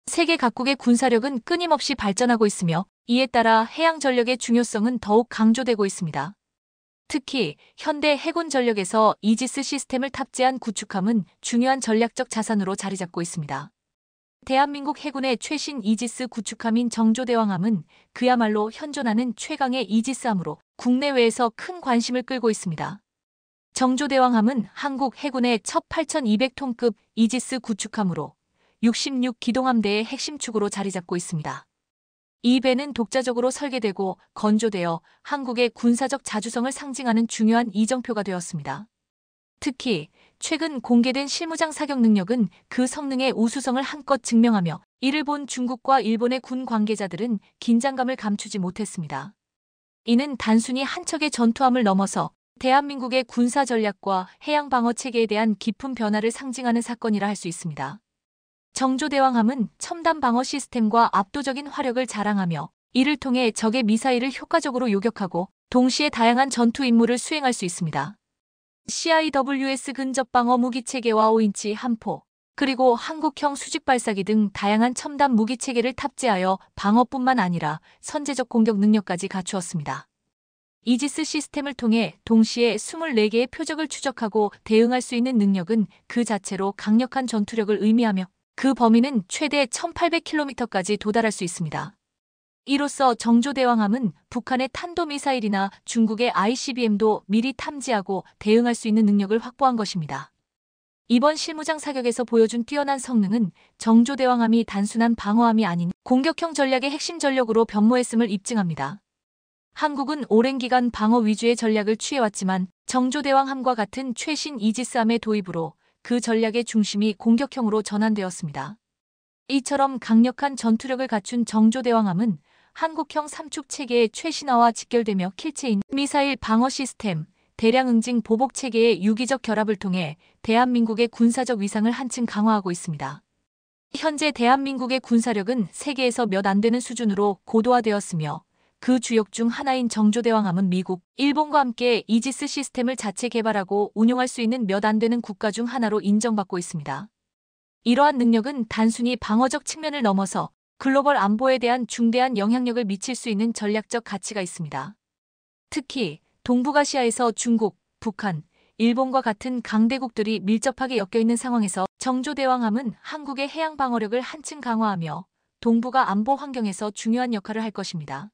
세계 각국의 군사력은 끊임없이 발전하고 있으며 이에 따라 해양 전력의 중요성은 더욱 강조되고 있습니다. 특히 현대 해군 전력에서 이지스 시스템을 탑재한 구축함은 중요한 전략적 자산으로 자리 잡고 있습니다. 대한민국 해군의 최신 이지스 구축함인 정조대왕함은 그야말로 현존하는 최강의 이지스함으로 국내외에서 큰 관심을 끌고 있습니다. 정조대왕함은 한국 해군의 첫 8,200톤급 이지스 구축함으로 66기동함대의 핵심 축으로 자리 잡고 있습니다. 이 배는 독자적으로 설계되고 건조되어 한국의 군사적 자주성을 상징하는 중요한 이정표가 되었습니다. 특히 최근 공개된 실무장 사격 능력은 그 성능의 우수성을 한껏 증명하며 이를 본 중국과 일본의 군 관계자들은 긴장감을 감추지 못했습니다. 이는 단순히 한 척의 전투함을 넘어서 대한민국의 군사 전략과 해양 방어 체계에 대한 깊은 변화를 상징하는 사건이라 할 수 있습니다. 정조대왕함은 첨단 방어 시스템과 압도적인 화력을 자랑하며 이를 통해 적의 미사일을 효과적으로 요격하고 동시에 다양한 전투 임무를 수행할 수 있습니다. CIWS 근접 방어 무기 체계와 5인치 함포, 그리고 한국형 수직 발사기 등 다양한 첨단 무기 체계를 탑재하여 방어뿐만 아니라 선제적 공격 능력까지 갖추었습니다. 이지스 시스템을 통해 동시에 24개의 표적을 추적하고 대응할 수 있는 능력은 그 자체로 강력한 전투력을 의미하며 그 범위는 최대 1800km까지 도달할 수 있습니다. 이로써 정조대왕함은 북한의 탄도미사일이나 중국의 ICBM도 미리 탐지하고 대응할 수 있는 능력을 확보한 것입니다. 이번 실무장 사격에서 보여준 뛰어난 성능은 정조대왕함이 단순한 방어함이 아닌 공격형 전략의 핵심 전력으로 변모했음을 입증합니다. 한국은 오랜 기간 방어 위주의 전략을 취해왔지만 정조대왕함과 같은 최신 이지스함의 도입으로 그 전략의 중심이 공격형으로 전환되었습니다. 이처럼 강력한 전투력을 갖춘 정조대왕함은 한국형 삼축 체계의 최신화와 직결되며 킬체인 미사일 방어 시스템, 대량 응징 보복 체계의 유기적 결합을 통해 대한민국의 군사적 위상을 한층 강화하고 있습니다. 현재 대한민국의 군사력은 세계에서 몇 안 되는 수준으로 고도화되었으며 그 주역 중 하나인 정조대왕함은 미국, 일본과 함께 이지스 시스템을 자체 개발하고 운용할 수 있는 몇 안 되는 국가 중 하나로 인정받고 있습니다. 이러한 능력은 단순히 방어적 측면을 넘어서 글로벌 안보에 대한 중대한 영향력을 미칠 수 있는 전략적 가치가 있습니다. 특히 동북아시아에서 중국, 북한, 일본과 같은 강대국들이 밀접하게 엮여있는 상황에서 정조대왕함은 한국의 해양 방어력을 한층 강화하며 동북아 안보 환경에서 중요한 역할을 할 것입니다.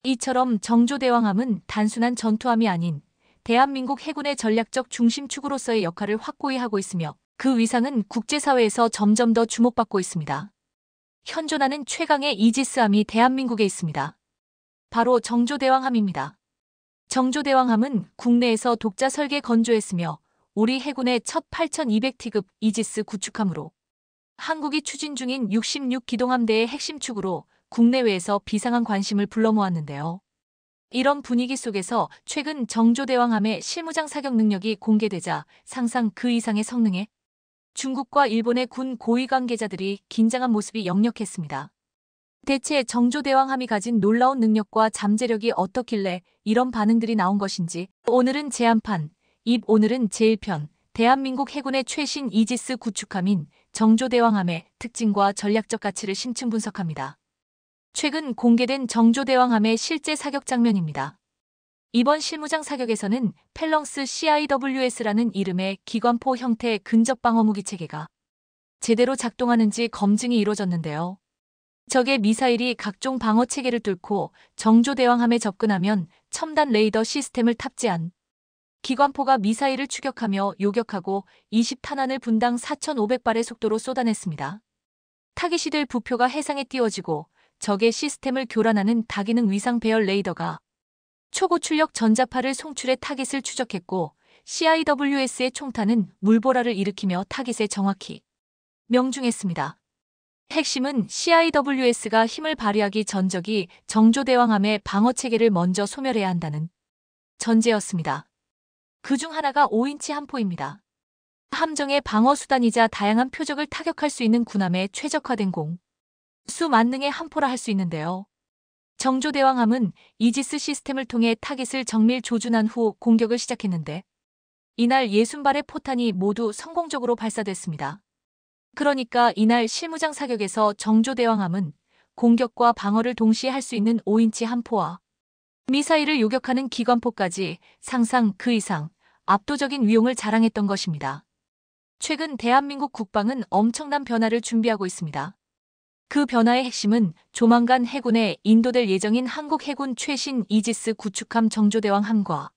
이처럼 정조대왕함은 단순한 전투함이 아닌 대한민국 해군의 전략적 중심축으로서의 역할을 확고히 하고 있으며 그 위상은 국제사회에서 점점 더 주목받고 있습니다. 현존하는 최강의 이지스함이 대한민국에 있습니다. 바로 정조대왕함입니다. 정조대왕함은 국내에서 독자 설계 건조했으며 우리 해군의 첫 8200T급 이지스 구축함으로 한국이 추진 중인 66기동함대의 핵심 축으로 국내외에서 비상한 관심을 불러 모았는데요. 이런 분위기 속에서 최근 정조대왕함의 실무장 사격 능력이 공개되자 상상 그 이상의 성능에 중국과 일본의 군 고위 관계자들이 긴장한 모습이 역력했습니다. 대체 정조대왕함이 가진 놀라운 능력과 잠재력이 어떻길래 이런 반응들이 나온 것인지 오늘은 제한판, 오늘은 제1편, 대한민국 해군의 최신 이지스 구축함인 정조대왕함의 특징과 전략적 가치를 심층 분석합니다. 최근 공개된 정조대왕함의 실제 사격 장면입니다. 이번 실무장 사격에서는 펠렁스 CIWS라는 이름의 기관포 형태의 근접 방어 무기 체계가 제대로 작동하는지 검증이 이루어졌는데요. 적의 미사일이 각종 방어 체계를 뚫고 정조대왕함에 접근하면 첨단 레이더 시스템을 탑재한 기관포가 미사일을 추격하며 요격하고 20탄환을 분당 4,500발의 속도로 쏟아냈습니다. 타깃이 될 부표가 해상에 띄워지고 적의 시스템을 교란하는 다기능 위상 배열 레이더가 초고출력 전자파를 송출해 타깃을 추적했고 CIWS의 총탄은 물보라를 일으키며 타깃에 정확히 명중했습니다. 핵심은 CIWS가 힘을 발휘하기 전 적이 정조대왕함의 방어체계를 먼저 소멸해야 한다는 전제였습니다. 그중 하나가 5인치 함포입니다. 함정의 방어수단이자 다양한 표적을 타격할 수 있는 군함에 최적화된 수만능의 함포라 할 수 있는데요. 정조대왕함은 이지스 시스템을 통해 타깃을 정밀 조준한 후 공격을 시작했는데 이날 60발의 포탄이 모두 성공적으로 발사됐습니다. 그러니까 이날 실무장 사격에서 정조대왕함은 공격과 방어를 동시에 할 수 있는 5인치 함포와 미사일을 요격하는 기관포까지 상상 그 이상 압도적인 위용을 자랑했던 것입니다. 최근 대한민국 국방은 엄청난 변화를 준비하고 있습니다. 그 변화의 핵심은 조만간 해군에 인도될 예정인 한국 해군 최신 이지스 구축함 정조대왕함과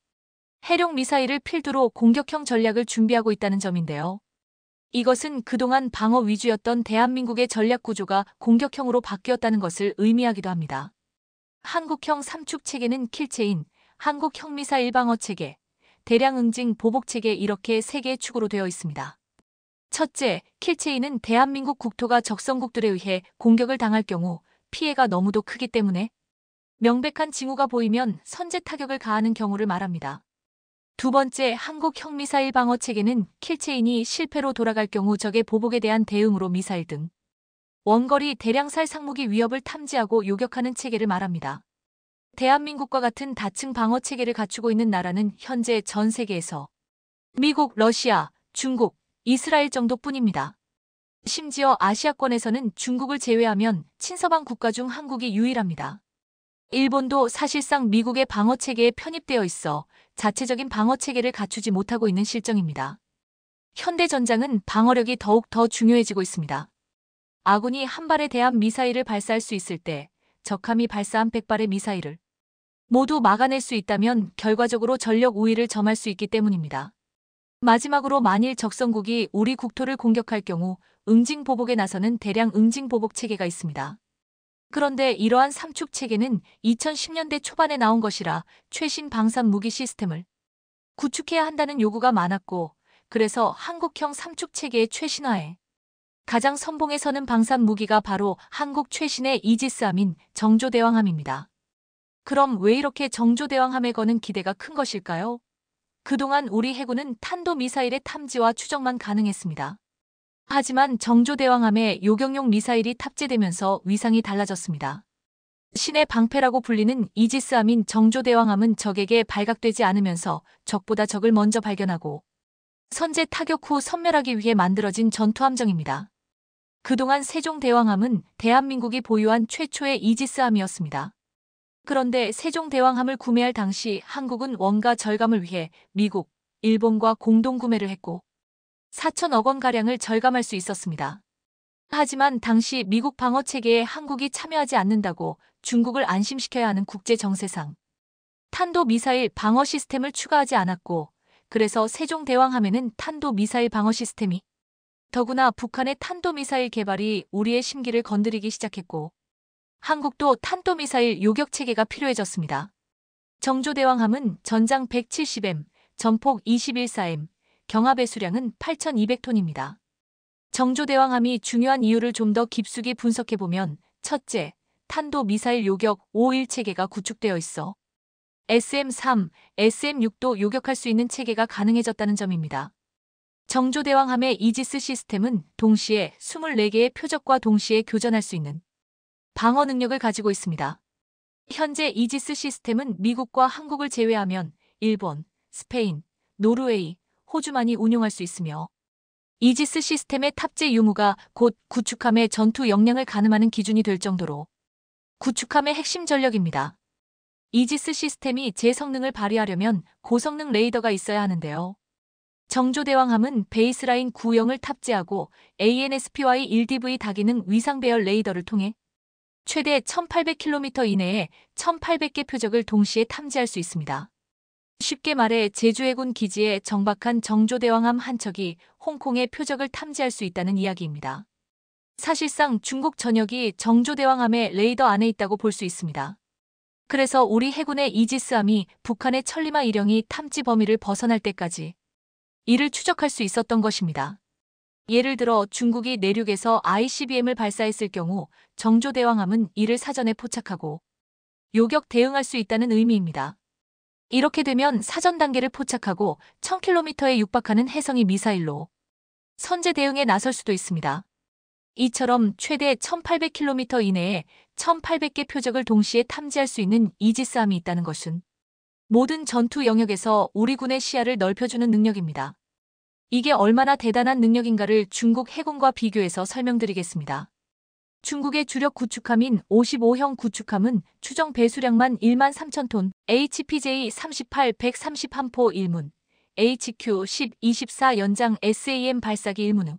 해룡 미사일을 필두로 공격형 전략을 준비하고 있다는 점인데요. 이것은 그동안 방어 위주였던 대한민국의 전략 구조가 공격형으로 바뀌었다는 것을 의미하기도 합니다. 한국형 3축 체계는 킬체인, 한국형 미사일 방어 체계, 대량 응징 보복 체계 이렇게 3개의 축으로 되어 있습니다. 첫째, 킬체인은 대한민국 국토가 적성국들에 의해 공격을 당할 경우 피해가 너무도 크기 때문에 명백한 징후가 보이면 선제 타격을 가하는 경우를 말합니다. 두 번째, 한국형 미사일 방어 체계는 킬체인이 실패로 돌아갈 경우 적의 보복에 대한 대응으로 미사일 등 원거리 대량살 상무기 위협을 탐지하고 요격하는 체계를 말합니다. 대한민국과 같은 다층 방어 체계를 갖추고 있는 나라는 현재 전 세계에서 미국, 러시아, 중국, 이스라엘 정도뿐입니다. 심지어 아시아권에서는 중국을 제외하면 친서방 국가 중 한국이 유일합니다. 일본도 사실상 미국의 방어 체계에 편입되어 있어 자체적인 방어 체계를 갖추지 못하고 있는 실정입니다. 현대전장은 방어력이 더욱 더 중요해지고 있습니다. 아군이 한 발에 대한 미사일을 발사할 수 있을 때 적함이 발사한 100발의 미사일을 모두 막아낼 수 있다면 결과적으로 전력 우위를 점할 수 있기 때문입니다. 마지막으로 만일 적성국이 우리 국토를 공격할 경우 응징보복에 나서는 대량 응징보복 체계가 있습니다. 그런데 이러한 3축 체계는 2010년대 초반에 나온 것이라 최신 방산 무기 시스템을 구축해야 한다는 요구가 많았고, 그래서 한국형 3축 체계의 최신화에 가장 선봉에 서는 방산 무기가 바로 한국 최신의 이지스함인 정조대왕함입니다. 그럼 왜 이렇게 정조대왕함에 거는 기대가 큰 것일까요? 그동안 우리 해군은 탄도미사일의 탐지와 추적만 가능했습니다. 하지만 정조대왕함에 요격용 미사일이 탑재되면서 위상이 달라졌습니다. 신의 방패라고 불리는 이지스함인 정조대왕함은 적에게 발각되지 않으면서 적보다 적을 먼저 발견하고 선제 타격 후 섬멸하기 위해 만들어진 전투함정입니다. 그동안 세종대왕함은 대한민국이 보유한 최초의 이지스함이었습니다. 그런데 세종대왕함을 구매할 당시 한국은 원가 절감을 위해 미국, 일본과 공동 구매를 했고 4천억 원가량을 절감할 수 있었습니다. 하지만 당시 미국 방어체계에 한국이 참여하지 않는다고 중국을 안심시켜야 하는 국제 정세상 탄도미사일 방어 시스템을 추가하지 않았고, 그래서 세종대왕함에는 탄도미사일 방어 시스템이 더구나 북한의 탄도미사일 개발이 우리의 심기를 건드리기 시작했고 한국도 탄도미사일 요격체계가 필요해졌습니다. 정조대왕함은 전장 170M, 전폭 21사M, 경하배수량은 8,200톤입니다. 정조대왕함이 중요한 이유를 좀 더 깊숙이 분석해보면 첫째, 탄도미사일 요격 5.1 체계가 구축되어 있어 SM-3, SM-6도 요격할 수 있는 체계가 가능해졌다는 점입니다. 정조대왕함의 이지스 시스템은 동시에 24개의 표적과 동시에 교전할 수 있는 방어 능력을 가지고 있습니다. 현재 이지스 시스템은 미국과 한국을 제외하면 일본, 스페인, 노르웨이, 호주만이 운용할 수 있으며 이지스 시스템의 탑재 유무가 곧 구축함의 전투 역량을 가늠하는 기준이 될 정도로 구축함의 핵심 전력입니다. 이지스 시스템이 제 성능을 발휘하려면 고성능 레이더가 있어야 하는데요. 정조대왕함은 베이스라인 9형을 탑재하고 ANSPY-1DV 다기능 위상배열 레이더를 통해 최대 1800km 이내에 1800개 표적을 동시에 탐지할 수 있습니다. 쉽게 말해 제주해군 기지에 정박한 정조대왕함 한 척이 홍콩의 표적을 탐지할 수 있다는 이야기입니다. 사실상 중국 전역이 정조대왕함의 레이더 안에 있다고 볼 수 있습니다. 그래서 우리 해군의 이지스함이 북한의 천리마 일형이 탐지 범위를 벗어날 때까지 이를 추적할 수 있었던 것입니다. 예를 들어 중국이 내륙에서 ICBM을 발사했을 경우 정조대왕함은 이를 사전에 포착하고 요격 대응할 수 있다는 의미입니다. 이렇게 되면 사전 단계를 포착하고 1000km에 육박하는 해성이 미사일로 선제 대응에 나설 수도 있습니다. 이처럼 최대 1800km 이내에 1800개 표적을 동시에 탐지할 수 있는 이지스함이 있다는 것은 모든 전투 영역에서 우리 군의 시야를 넓혀주는 능력입니다. 이게 얼마나 대단한 능력인가를 중국 해군과 비교해서 설명드리겠습니다. 중국의 주력 구축함인 55형 구축함은 추정 배수량만 1만 3천 톤, HPJ-38 130함포 1문, HQ-10-24 연장 SAM 발사기 1문을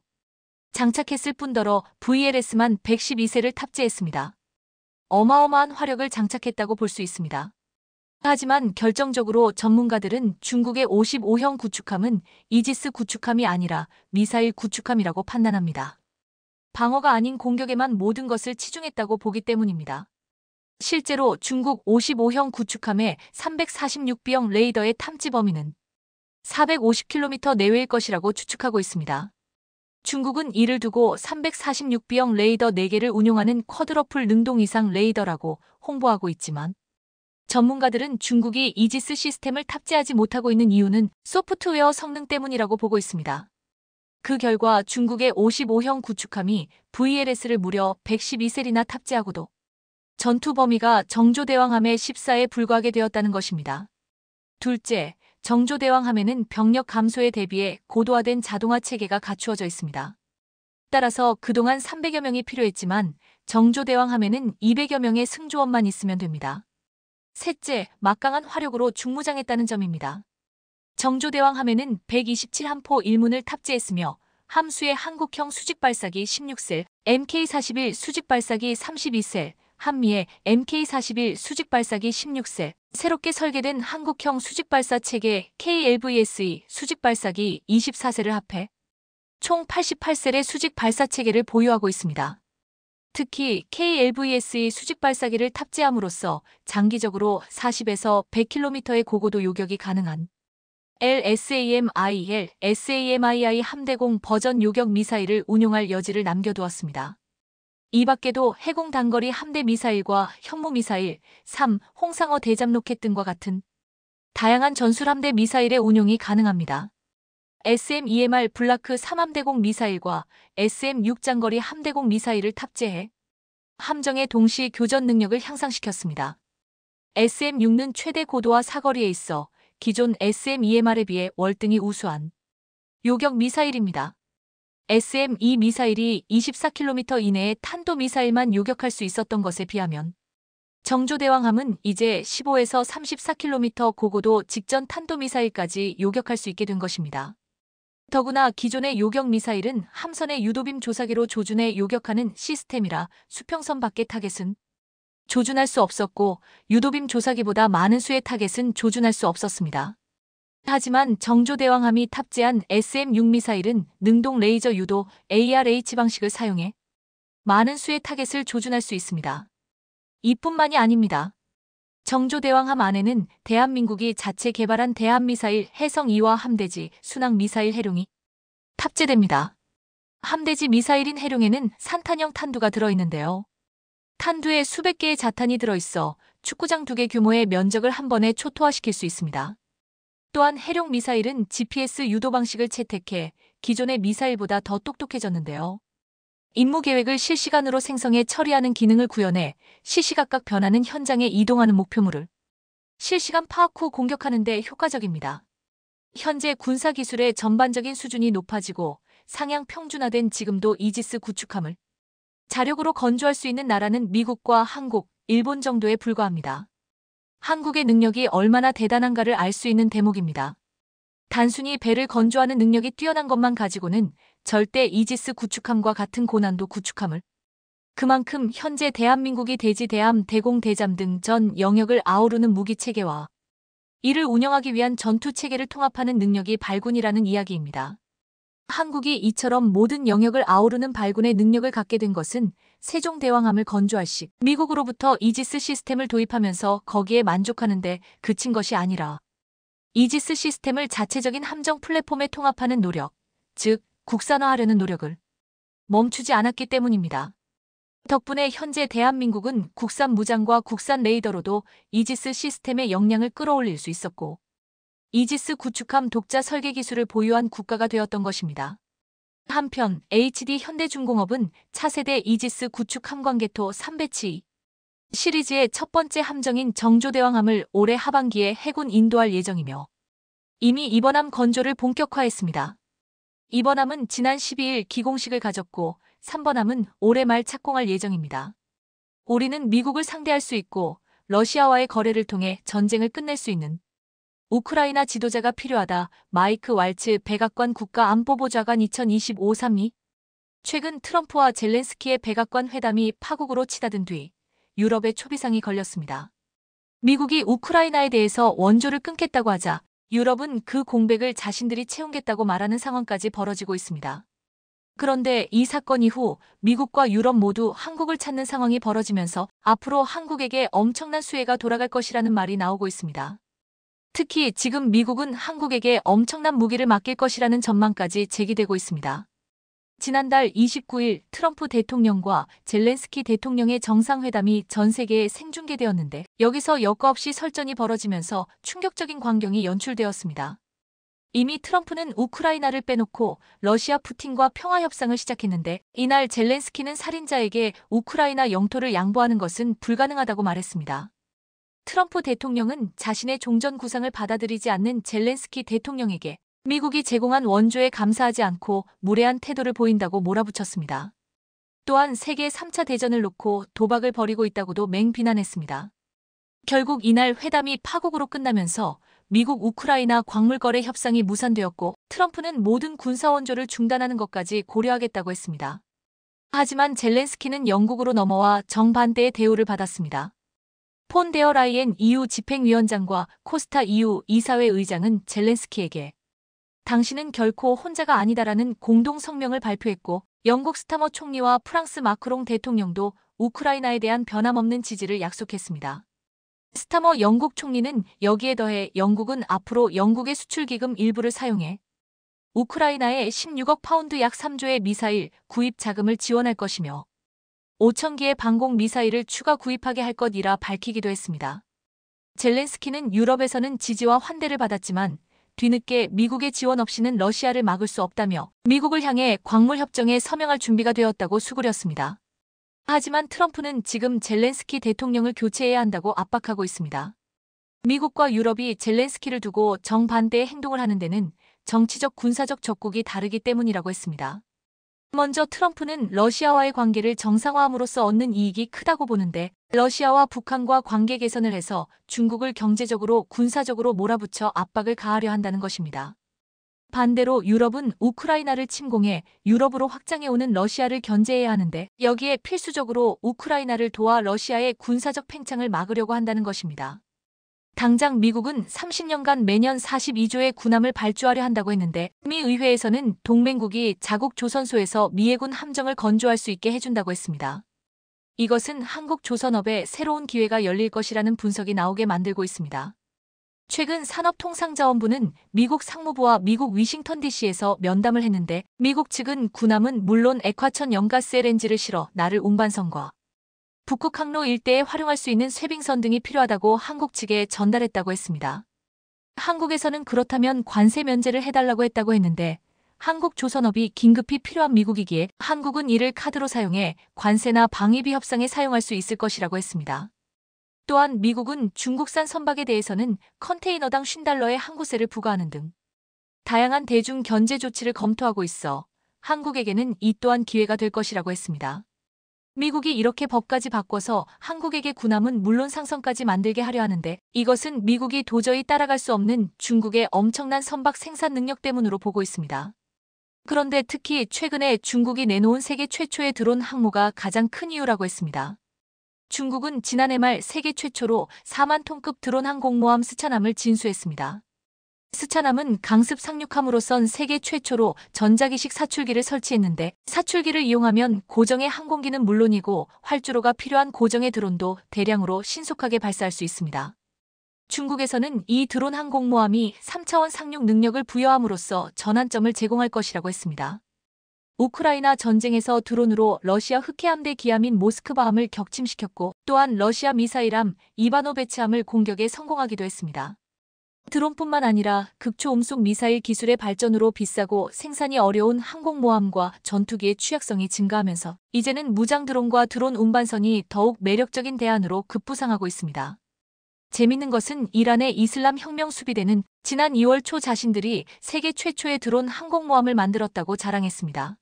장착했을 뿐더러 VLS만 112세를 탑재했습니다. 어마어마한 화력을 장착했다고 볼 수 있습니다. 하지만 결정적으로 전문가들은 중국의 55형 구축함은 이지스 구축함이 아니라 미사일 구축함이라고 판단합니다. 방어가 아닌 공격에만 모든 것을 치중했다고 보기 때문입니다. 실제로 중국 55형 구축함의 346B형 레이더의 탐지 범위는 450km 내외일 것이라고 추측하고 있습니다. 중국은 이를 두고 346B형 레이더 4개를 운용하는 쿼드러플 능동 이상 레이더라고 홍보하고 있지만 전문가들은 중국이 이지스 시스템을 탑재하지 못하고 있는 이유는 소프트웨어 성능 때문이라고 보고 있습니다. 그 결과 중국의 55형 구축함이 VLS를 무려 112셀이나 탑재하고도 전투 범위가 정조대왕함의 14에 불과하게 되었다는 것입니다. 둘째, 정조대왕함에는 병력 감소에 대비해 고도화된 자동화 체계가 갖추어져 있습니다. 따라서 그동안 300여 명이 필요했지만 정조대왕함에는 200여 명의 승조원만 있으면 됩니다. 셋째, 막강한 화력으로 중무장했다는 점입니다. 정조대왕함에는 127함포 1문을 탑재했으며 함수의 한국형 수직발사기 16셀, MK41 수직발사기 32셀, 한미의 MK41 수직발사기 16셀, 새롭게 설계된 한국형 수직발사 체계 KLVSE 수직발사기 24셀을 합해 총 88셀의 수직발사 체계를 보유하고 있습니다. 특히 KLVSE 수직발사기를 탑재함으로써 장기적으로 40에서 100km의 고고도 요격이 가능한 LSAMIL, SAMII 함대공 버전 요격 미사일을 운용할 여지를 남겨두었습니다. 이 밖에도 해공 단거리 함대 미사일과 현무 미사일, 3, 홍상어 대잠 로켓 등과 같은 다양한 전술 함대 미사일의 운용이 가능합니다. SMEMR 블라크 3함대공 미사일과 SM6 장거리 함대공 미사일을 탑재해 함정의 동시 교전 능력을 향상시켰습니다. SM6는 최대 고도와 사거리에 있어 기존 SMEMR에 비해 월등히 우수한 요격 미사일입니다. SM-2 미사일이 24km 이내의 탄도미사일만 요격할 수 있었던 것에 비하면 정조대왕함은 이제 15에서 34km 고고도 직전 탄도미사일까지 요격할 수 있게 된 것입니다. 더구나 기존의 요격 미사일은 함선의 유도빔 조사기로 조준해 요격하는 시스템이라 수평선 밖의 타겟은 조준할 수 없었고 유도빔 조사기보다 많은 수의 타겟은 조준할 수 없었습니다. 하지만 정조대왕함이 탑재한 SM-6 미사일은 능동 레이저 유도 ARH 방식을 사용해 많은 수의 타겟을 조준할 수 있습니다. 이뿐만이 아닙니다. 정조대왕함 안에는 대한민국이 자체 개발한 대한미사일 해성2와 함대지 순항 미사일 해룡이 탑재됩니다. 함대지 미사일인 해룡에는 산탄형 탄두가 들어있는데요. 탄두에 수백 개의 자탄이 들어있어 축구장 2개 규모의 면적을 한 번에 초토화시킬 수 있습니다. 또한 해룡 미사일은 GPS 유도 방식을 채택해 기존의 미사일보다 더 똑똑해졌는데요. 임무 계획을 실시간으로 생성해 처리하는 기능을 구현해 시시각각 변하는 현장에 이동하는 목표물을 실시간 파악 후 공격하는 데 효과적입니다. 현재 군사기술의 전반적인 수준이 높아지고 상향 평준화된 지금도 이지스 구축함을 자력으로 건조할 수 있는 나라는 미국과 한국, 일본 정도에 불과합니다. 한국의 능력이 얼마나 대단한가를 알 수 있는 대목입니다. 단순히 배를 건조하는 능력이 뛰어난 것만 가지고는 절대 이지스 구축함과 같은 고난도 구축함을 그만큼 현재 대한민국이 대지대함, 대공대잠 등 전 영역을 아우르는 무기체계와 이를 운영하기 위한 전투체계를 통합하는 능력이 발군이라는 이야기입니다. 한국이 이처럼 모든 영역을 아우르는 발군의 능력을 갖게 된 것은 세종대왕함을 건조할 시 미국으로부터 이지스 시스템을 도입하면서 거기에 만족하는 데 그친 것이 아니라 이지스 시스템을 자체적인 함정 플랫폼에 통합하는 노력, 즉 국산화하려는 노력을 멈추지 않았기 때문입니다. 덕분에 현재 대한민국은 국산 무장과 국산 레이더로도 이지스 시스템의 역량을 끌어올릴 수 있었고 이지스 구축함 독자 설계 기술을 보유한 국가가 되었던 것입니다. 한편 HD 현대중공업은 차세대 이지스 구축 함광개토 3배치 시리즈의 첫 번째 함정인 정조대왕함을 올해 하반기에 해군 인도할 예정이며 이미 이번 함 건조를 본격화했습니다. 2번함은 지난 12일 기공식을 가졌고 3번함은 올해 말 착공할 예정입니다. 우리는 미국을 상대할 수 있고 러시아와의 거래를 통해 전쟁을 끝낼 수 있는 우크라이나 지도자가 필요하다. 마이크 왈츠 백악관 국가안보보좌관 2025-32. 최근 트럼프와 젤렌스키의 백악관 회담이 파국으로 치닫은 뒤 유럽에 초비상이 걸렸습니다. 미국이 우크라이나에 대해서 원조를 끊겠다고 하자 유럽은 그 공백을 자신들이 채우겠다고 말하는 상황까지 벌어지고 있습니다. 그런데 이 사건 이후 미국과 유럽 모두 한국을 찾는 상황이 벌어지면서 앞으로 한국에게 엄청난 수혜가 돌아갈 것이라는 말이 나오고 있습니다. 특히 지금 미국은 한국에게 엄청난 무기를 맡길 것이라는 전망까지 제기되고 있습니다. 지난달 29일 트럼프 대통령과 젤렌스키 대통령의 정상회담이 전 세계에 생중계되었는데 여기서 여과 없이 설전이 벌어지면서 충격적인 광경이 연출되었습니다. 이미 트럼프는 우크라이나를 빼놓고 러시아 푸틴과 평화협상을 시작했는데 이날 젤렌스키는 살인자에게 우크라이나 영토를 양보하는 것은 불가능하다고 말했습니다. 트럼프 대통령은 자신의 종전 구상을 받아들이지 않는 젤렌스키 대통령에게 미국이 제공한 원조에 감사하지 않고 무례한 태도를 보인다고 몰아붙였습니다. 또한 세계 3차 대전을 놓고 도박을 벌이고 있다고도 맹비난했습니다. 결국 이날 회담이 파국으로 끝나면서 미국 우크라이나 광물거래 협상이 무산되었고 트럼프는 모든 군사 원조를 중단하는 것까지 고려하겠다고 했습니다. 하지만 젤렌스키는 영국으로 넘어와 정반대의 대우를 받았습니다. 폰 데어 라이엔 EU 집행위원장과 코스타 EU 이사회 의장은 젤렌스키에게 당신은 결코 혼자가 아니다라는 공동 성명을 발표했고 영국 스타머 총리와 프랑스 마크롱 대통령도 우크라이나에 대한 변함없는 지지를 약속했습니다. 스타머 영국 총리는 여기에 더해 영국은 앞으로 영국의 수출기금 일부를 사용해 우크라이나에 16억 파운드 약 3조의 미사일 구입 자금을 지원할 것이며 5,000기의 방공 미사일을 추가 구입하게 할 것이라 밝히기도 했습니다. 젤렌스키는 유럽에서는 지지와 환대를 받았지만 뒤늦게 미국의 지원 없이는 러시아를 막을 수 없다며 미국을 향해 광물협정에 서명할 준비가 되었다고 수그렸습니다. 하지만 트럼프는 지금 젤렌스키 대통령을 교체해야 한다고 압박하고 있습니다. 미국과 유럽이 젤렌스키를 두고 정반대의 행동을 하는 데는 정치적 군사적 적국이 다르기 때문이라고 했습니다. 먼저 트럼프는 러시아와의 관계를 정상화함으로써 얻는 이익이 크다고 보는데 러시아와 북한과 관계 개선을 해서 중국을 경제적으로 군사적으로 몰아붙여 압박을 가하려 한다는 것입니다. 반대로 유럽은 우크라이나를 침공해 유럽으로 확장해오는 러시아를 견제해야 하는데 여기에 필수적으로 우크라이나를 도와 러시아의 군사적 팽창을 막으려고 한다는 것입니다. 당장 미국은 30년간 매년 42조의 군함을 발주하려 한다고 했는데 미 의회에서는 동맹국이 자국 조선소에서 미해군 함정을 건조할 수 있게 해준다고 했습니다. 이것은 한국 조선업에 새로운 기회가 열릴 것이라는 분석이 나오게 만들고 있습니다. 최근 산업통상자원부는 미국 상무부와 미국 위싱턴 DC에서 면담을 했는데 미국 측은 군함은 물론 액화천 연가스 LNG를 실어 나를 운반선과 북극 항로 일대에 활용할 수 있는 쇄빙선 등이 필요하다고 한국 측에 전달했다고 했습니다. 한국에서는 그렇다면 관세 면제를 해달라고 했다고 했는데 한국조선업이 긴급히 필요한 미국이기에 한국은 이를 카드로 사용해 관세나 방위비 협상에 사용할 수 있을 것이라고 했습니다. 또한 미국은 중국산 선박에 대해서는 컨테이너당 $50의 항구세를 부과하는 등 다양한 대중 견제 조치를 검토하고 있어 한국에게는 이 또한 기회가 될 것이라고 했습니다. 미국이 이렇게 법까지 바꿔서 한국에게 군함은 물론 상선까지 만들게 하려 하는데 이것은 미국이 도저히 따라갈 수 없는 중국의 엄청난 선박 생산 능력 때문으로 보고 있습니다. 그런데 특히 최근에 중국이 내놓은 세계 최초의 드론 항모가 가장 큰 이유라고 했습니다. 중국은 지난해 말 세계 최초로 4만 톤급 드론 항공모함 스차남을 진수했습니다. 스차남은 강습 상륙함으로선 세계 최초로 전자기식 사출기를 설치했는데 사출기를 이용하면 고정의 항공기는 물론이고 활주로가 필요한 고정의 드론도 대량으로 신속하게 발사할 수 있습니다. 중국에서는 이 드론 항공모함이 3차원 상륙 능력을 부여함으로써 전환점을 제공할 것이라고 했습니다. 우크라이나 전쟁에서 드론으로 러시아 흑해함대 기함인 모스크바함을 격침시켰고 또한 러시아 미사일함 이바노베츠함을 공격에 성공하기도 했습니다. 드론뿐만 아니라 극초음속 미사일 기술의 발전으로 비싸고 생산이 어려운 항공모함과 전투기의 취약성이 증가하면서 이제는 무장 드론과 드론 운반선이 더욱 매력적인 대안으로 급부상하고 있습니다. 재밌는 것은 이란의 이슬람 혁명 수비대는 지난 2월 초 자신들이 세계 최초의 드론 항공모함을 만들었다고 자랑했습니다.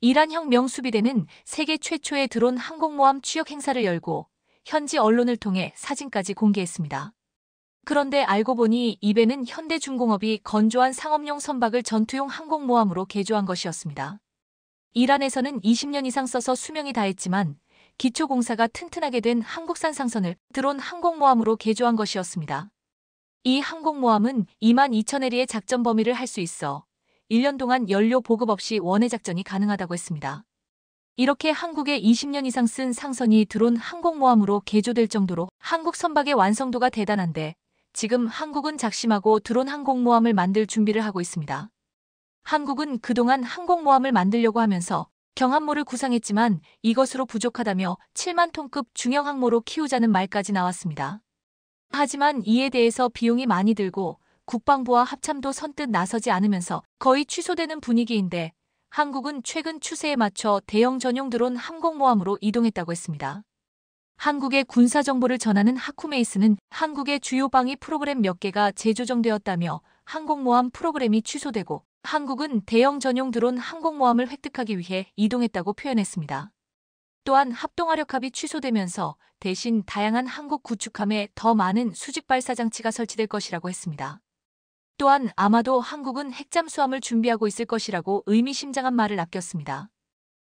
이란 혁명 수비대는 세계 최초의 드론 항공모함 추격 행사를 열고 현지 언론을 통해 사진까지 공개했습니다. 그런데 알고 보니 이 배는 현대중공업이 건조한 상업용 선박을 전투용 항공모함으로 개조한 것이었습니다. 이란에서는 20년 이상 써서 수명이 다했지만 기초공사가 튼튼하게 된 한국산 상선을 드론 항공모함으로 개조한 것이었습니다. 이 항공모함은 22,000해리의 작전 범위를 할 수 있어 1년 동안 연료 보급 없이 원해 작전이 가능하다고 했습니다. 이렇게 한국에 20년 이상 쓴 상선이 드론 항공모함으로 개조될 정도로 한국 선박의 완성도가 대단한데 지금 한국은 작심하고 드론 항공모함을 만들 준비를 하고 있습니다. 한국은 그동안 항공모함을 만들려고 하면서 경함모를 구상했지만 이것으로 부족하다며 7만 톤급 중형 항모로 키우자는 말까지 나왔습니다. 하지만 이에 대해서 비용이 많이 들고 국방부와 합참도 선뜻 나서지 않으면서 거의 취소되는 분위기인데 한국은 최근 추세에 맞춰 대형 전용 드론 항공모함으로 이동했다고 했습니다. 한국의 군사 정보를 전하는 하쿠메이스는 한국의 주요 방위 프로그램 몇 개가 재조정되었다며 항공모함 프로그램이 취소되고 한국은 대형 전용 드론 항공모함을 획득하기 위해 이동했다고 표현했습니다. 또한 합동화력합이 취소되면서 대신 다양한 한국 구축함에 더 많은 수직 발사 장치가 설치될 것이라고 했습니다. 또한 아마도 한국은 핵잠수함을 준비하고 있을 것이라고 의미심장한 말을 아꼈습니다.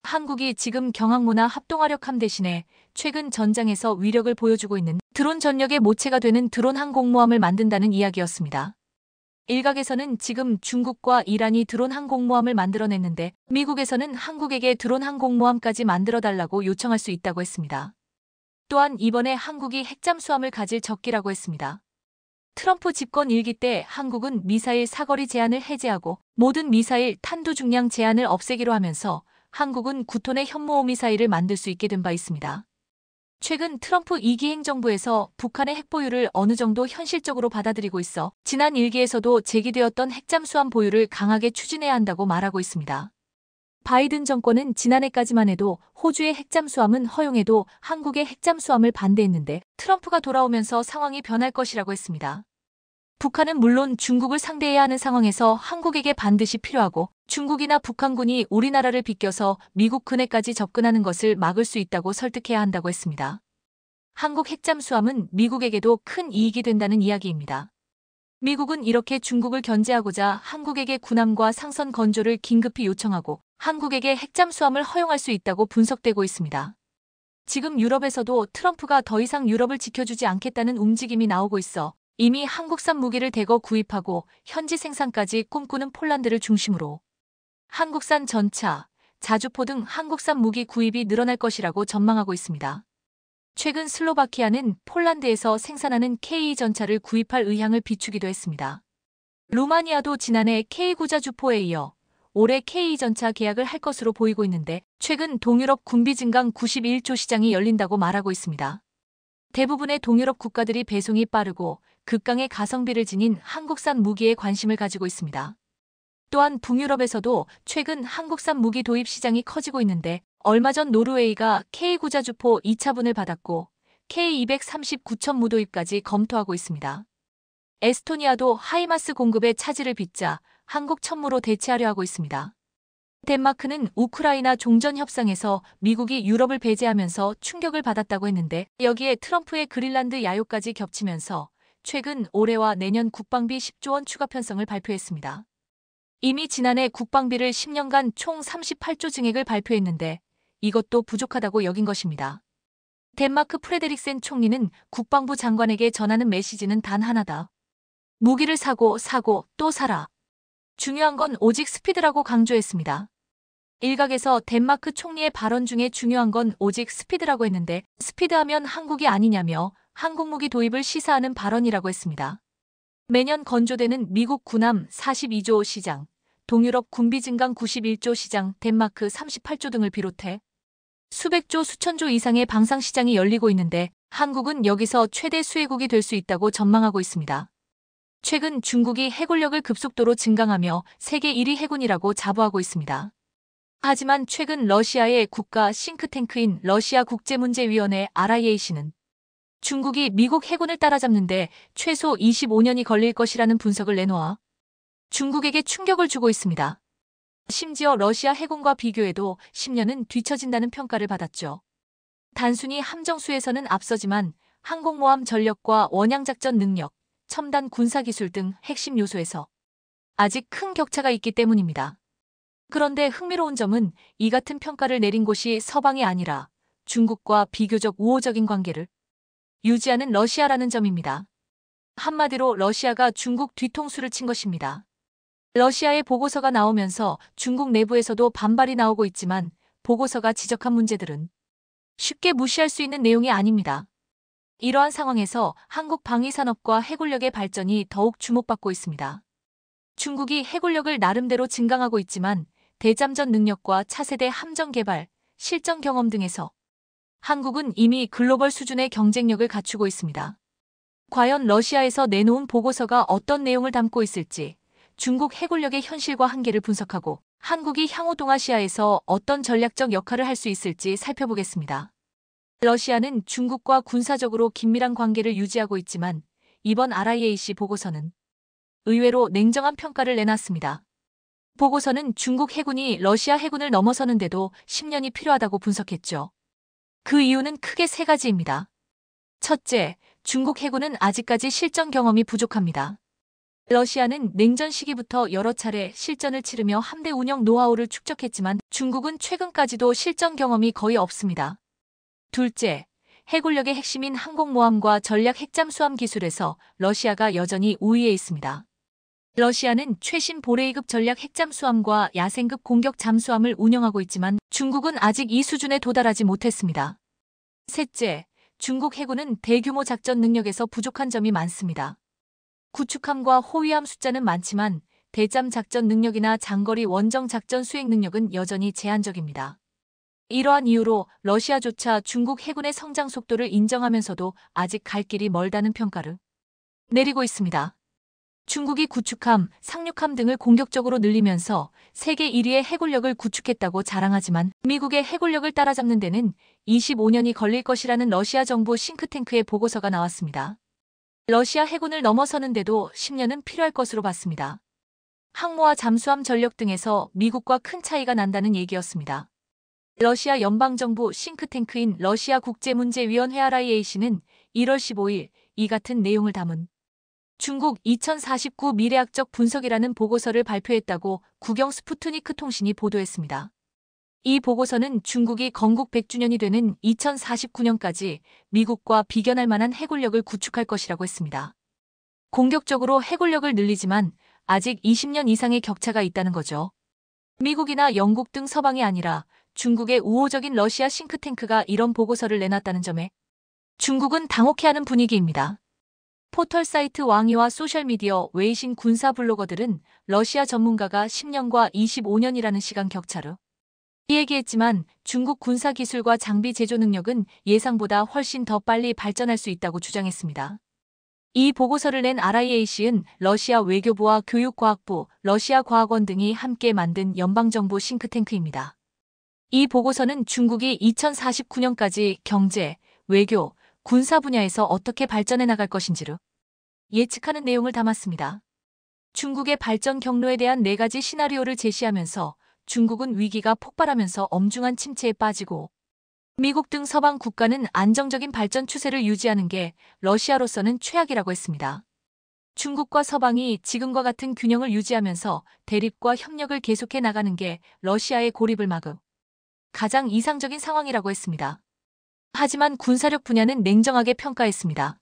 한국이 지금 경항모나 합동화력함 대신에 최근 전장에서 위력을 보여주고 있는 드론 전력의 모체가 되는 드론 항공모함을 만든다는 이야기였습니다. 일각에서는 지금 중국과 이란이 드론 항공모함을 만들어냈는데 미국에서는 한국에게 드론 항공모함까지 만들어달라고 요청할 수 있다고 했습니다. 또한 이번에 한국이 핵잠수함을 가질 적기라고 했습니다. 트럼프 집권 1기 때 한국은 미사일 사거리 제한을 해제하고 모든 미사일 탄두 중량 제한을 없애기로 하면서 한국은 9톤의 현무호 미사일을 만들 수 있게 된 바 있습니다. 최근 트럼프 2기 행정부에서 북한의 핵보유를 어느 정도 현실적으로 받아들이고 있어 지난 1기에서도 제기되었던 핵잠수함 보유를 강하게 추진해야 한다고 말하고 있습니다. 바이든 정권은 지난해까지만 해도 호주의 핵잠수함은 허용해도 한국의 핵잠수함을 반대했는데 트럼프가 돌아오면서 상황이 변할 것이라고 했습니다. 북한은 물론 중국을 상대해야 하는 상황에서 한국에게 반드시 필요하고 중국이나 북한군이 우리나라를 비껴서 미국 근해까지 접근하는 것을 막을 수 있다고 설득해야 한다고 했습니다. 한국 핵잠수함은 미국에게도 큰 이익이 된다는 이야기입니다. 미국은 이렇게 중국을 견제하고자 한국에게 군함과 상선 건조를 긴급히 요청하고 한국에게 핵잠수함을 허용할 수 있다고 분석되고 있습니다. 지금 유럽에서도 트럼프가 더 이상 유럽을 지켜주지 않겠다는 움직임이 나오고 있어 이미 한국산 무기를 대거 구입하고 현지 생산까지 꿈꾸는 폴란드를 중심으로 한국산 전차, 자주포 등 한국산 무기 구입이 늘어날 것이라고 전망하고 있습니다. 최근 슬로바키아는 폴란드에서 생산하는 K 전차를 구입할 의향을 비추기도 했습니다. 루마니아도 지난해 K9 자주포에 이어 올해 K 전차 계약을 할 것으로 보이고 있는데 최근 동유럽 군비 증강 91조 시장이 열린다고 말하고 있습니다. 대부분의 동유럽 국가들이 배송이 빠르고 극강의 가성비를 지닌 한국산 무기에 관심을 가지고 있습니다. 또한 북유럽에서도 최근 한국산 무기 도입 시장이 커지고 있는데 얼마 전 노르웨이가 K9 자주포 2차분을 받았고 K239천 무도입까지 검토하고 있습니다. 에스토니아도 하이마스 공급에 차질을 빚자 한국 천무로 대체하려 하고 있습니다. 덴마크는 우크라이나 종전 협상에서 미국이 유럽을 배제하면서 충격을 받았다고 했는데 여기에 트럼프의 그린란드 야요까지 겹치면서 최근 올해와 내년 국방비 10조 원 추가 편성을 발표했습니다. 이미 지난해 국방비를 10년간 총 38조 증액을 발표했는데 이것도 부족하다고 여긴 것입니다. 덴마크 프레데릭센 총리는 국방부 장관에게 전하는 메시지는 단 하나다. 무기를 사고 또 사라. 중요한 건 오직 스피드라고 강조했습니다. 일각에서 덴마크 총리의 발언 중에 중요한 건 오직 스피드라고 했는데 스피드하면 한국이 아니냐며 한국 무기 도입을 시사하는 발언이라고 했습니다. 매년 건조되는 미국 군함 42조 시장, 동유럽 군비 증강 91조 시장, 덴마크 38조 등을 비롯해 수백조 수천조 이상의 방산 시장이 열리고 있는데 한국은 여기서 최대 수혜국이 될 수 있다고 전망하고 있습니다. 최근 중국이 해군력을 급속도로 증강하며 세계 1위 해군이라고 자부하고 있습니다. 하지만 최근 러시아의 국가 싱크탱크인 러시아 국제문제위원회 RIAC는 중국이 미국 해군을 따라잡는데 최소 25년이 걸릴 것이라는 분석을 내놓아 중국에게 충격을 주고 있습니다. 심지어 러시아 해군과 비교해도 10년은 뒤처진다는 평가를 받았죠. 단순히 함정수에서는 앞서지만 항공모함 전력과 원양작전 능력, 첨단 군사기술 등 핵심 요소에서 아직 큰 격차가 있기 때문입니다. 그런데 흥미로운 점은 이 같은 평가를 내린 곳이 서방이 아니라 중국과 비교적 우호적인 관계를 유지하는 러시아라는 점입니다. 한마디로 러시아가 중국 뒤통수를 친 것입니다. 러시아의 보고서가 나오면서 중국 내부에서도 반발이 나오고 있지만 보고서가 지적한 문제들은 쉽게 무시할 수 있는 내용이 아닙니다. 이러한 상황에서 한국 방위산업과 해군력의 발전이 더욱 주목받고 있습니다. 중국이 해군력을 나름대로 증강하고 있지만 대잠전 능력과 차세대 함정 개발, 실전 경험 등에서 한국은 이미 글로벌 수준의 경쟁력을 갖추고 있습니다. 과연 러시아에서 내놓은 보고서가 어떤 내용을 담고 있을지 중국 해군력의 현실과 한계를 분석하고 한국이 향후 동아시아에서 어떤 전략적 역할을 할 수 있을지 살펴보겠습니다. 러시아는 중국과 군사적으로 긴밀한 관계를 유지하고 있지만 이번 RIAC 보고서는 의외로 냉정한 평가를 내놨습니다. 보고서는 중국 해군이 러시아 해군을 넘어서는데도 10년이 필요하다고 분석했죠. 그 이유는 크게 세 가지입니다. 첫째, 중국 해군은 아직까지 실전 경험이 부족합니다. 러시아는 냉전 시기부터 여러 차례 실전을 치르며 함대 운영 노하우를 축적했지만 중국은 최근까지도 실전 경험이 거의 없습니다. 둘째, 해군력의 핵심인 항공모함과 전략 핵잠수함 기술에서 러시아가 여전히 우위에 있습니다. 러시아는 최신 보레이급 전략 핵잠수함과 야생급 공격 잠수함을 운영하고 있지만 중국은 아직 이 수준에 도달하지 못했습니다. 셋째, 중국 해군은 대규모 작전 능력에서 부족한 점이 많습니다. 구축함과 호위함 숫자는 많지만 대잠 작전 능력이나 장거리 원정 작전 수행 능력은 여전히 제한적입니다. 이러한 이유로 러시아조차 중국 해군의 성장 속도를 인정하면서도 아직 갈 길이 멀다는 평가를 내리고 있습니다. 중국이 구축함, 상륙함 등을 공격적으로 늘리면서 세계 1위의 해군력을 구축했다고 자랑하지만 미국의 해군력을 따라잡는 데는 25년이 걸릴 것이라는 러시아 정부 싱크탱크의 보고서가 나왔습니다. 러시아 해군을 넘어서는데도 10년은 필요할 것으로 봤습니다. 항모와 잠수함 전력 등에서 미국과 큰 차이가 난다는 얘기였습니다. 러시아 연방정부 싱크탱크인 러시아 국제문제위원회 RIAC는 1월 15일 이 같은 내용을 담은 중국 2049 미래학적 분석이라는 보고서를 발표했다고 국영 스푸트니크 통신이 보도했습니다. 이 보고서는 중국이 건국 100주년이 되는 2049년까지 미국과 비견할 만한 해군력을 구축할 것이라고 했습니다. 공격적으로 해군력을 늘리지만 아직 20년 이상의 격차가 있다는 거죠. 미국이나 영국 등 서방이 아니라 중국의 우호적인 러시아 싱크탱크가 이런 보고서를 내놨다는 점에 중국은 당혹해하는 분위기입니다. 포털 사이트 왕이와 소셜미디어, 웨이신 군사 블로거들은 러시아 전문가가 10년과 25년이라는 시간 격차로 얘기했지만 중국 군사 기술과 장비 제조 능력은 예상보다 훨씬 더 빨리 발전할 수 있다고 주장했습니다. 이 보고서를 낸 RIAC는 러시아 외교부와 교육과학부, 러시아 과학원 등이 함께 만든 연방정부 싱크탱크입니다. 이 보고서는 중국이 2049년까지 경제, 외교, 군사 분야에서 어떻게 발전해 나갈 것인지를 예측하는 내용을 담았습니다. 중국의 발전 경로에 대한 4가지 시나리오를 제시하면서 중국은 위기가 폭발하면서 엄중한 침체에 빠지고 미국 등 서방 국가는 안정적인 발전 추세를 유지하는 게 러시아로서는 최악이라고 했습니다. 중국과 서방이 지금과 같은 균형을 유지하면서 대립과 협력을 계속해 나가는 게 러시아의 고립을 막을 가장 이상적인 상황이라고 했습니다. 하지만 군사력 분야는 냉정하게 평가했습니다.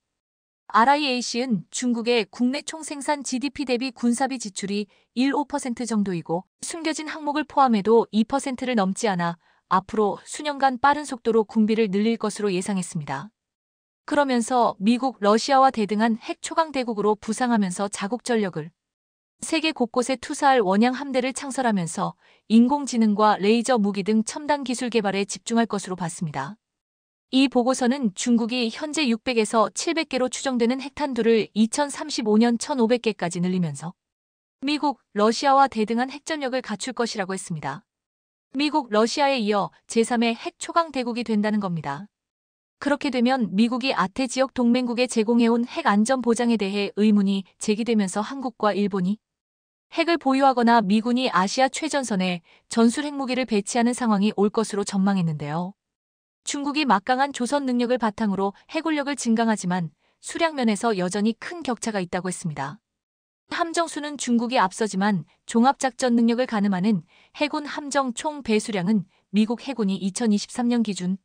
RIAC는 중국의 국내 총생산 GDP 대비 군사비 지출이 1.5% 정도이고 숨겨진 항목을 포함해도 2%를 넘지 않아 앞으로 수년간 빠른 속도로 군비를 늘릴 것으로 예상했습니다. 그러면서 미국, 러시아와 대등한 핵 초강 대국으로 부상하면서 자국 전력을 세계 곳곳에 투사할 원양 함대를 창설하면서 인공지능과 레이저 무기 등 첨단 기술 개발에 집중할 것으로 봤습니다. 이 보고서는 중국이 현재 600에서 700개로 추정되는 핵탄두를 2035년 1500개까지 늘리면서 미국, 러시아와 대등한 핵전력을 갖출 것이라고 했습니다. 미국, 러시아에 이어 제3의 핵 초강 대국이 된다는 겁니다. 그렇게 되면 미국이 아태 지역 동맹국에 제공해온 핵 안전 보장에 대해 의문이 제기되면서 한국과 일본이 핵을 보유하거나 미군이 아시아 최전선에 전술 핵무기를 배치하는 상황이 올 것으로 전망했는데요. 중국이 막강한 조선 능력을 바탕으로 해군력을 증강하지만 수량면에서 여전히 큰 격차가 있다고 했습니다. 함정 수는 중국이 앞서지만 종합작전 능력을 가늠하는 해군 함정 총 배수량은 미국 해군이 2023년 기준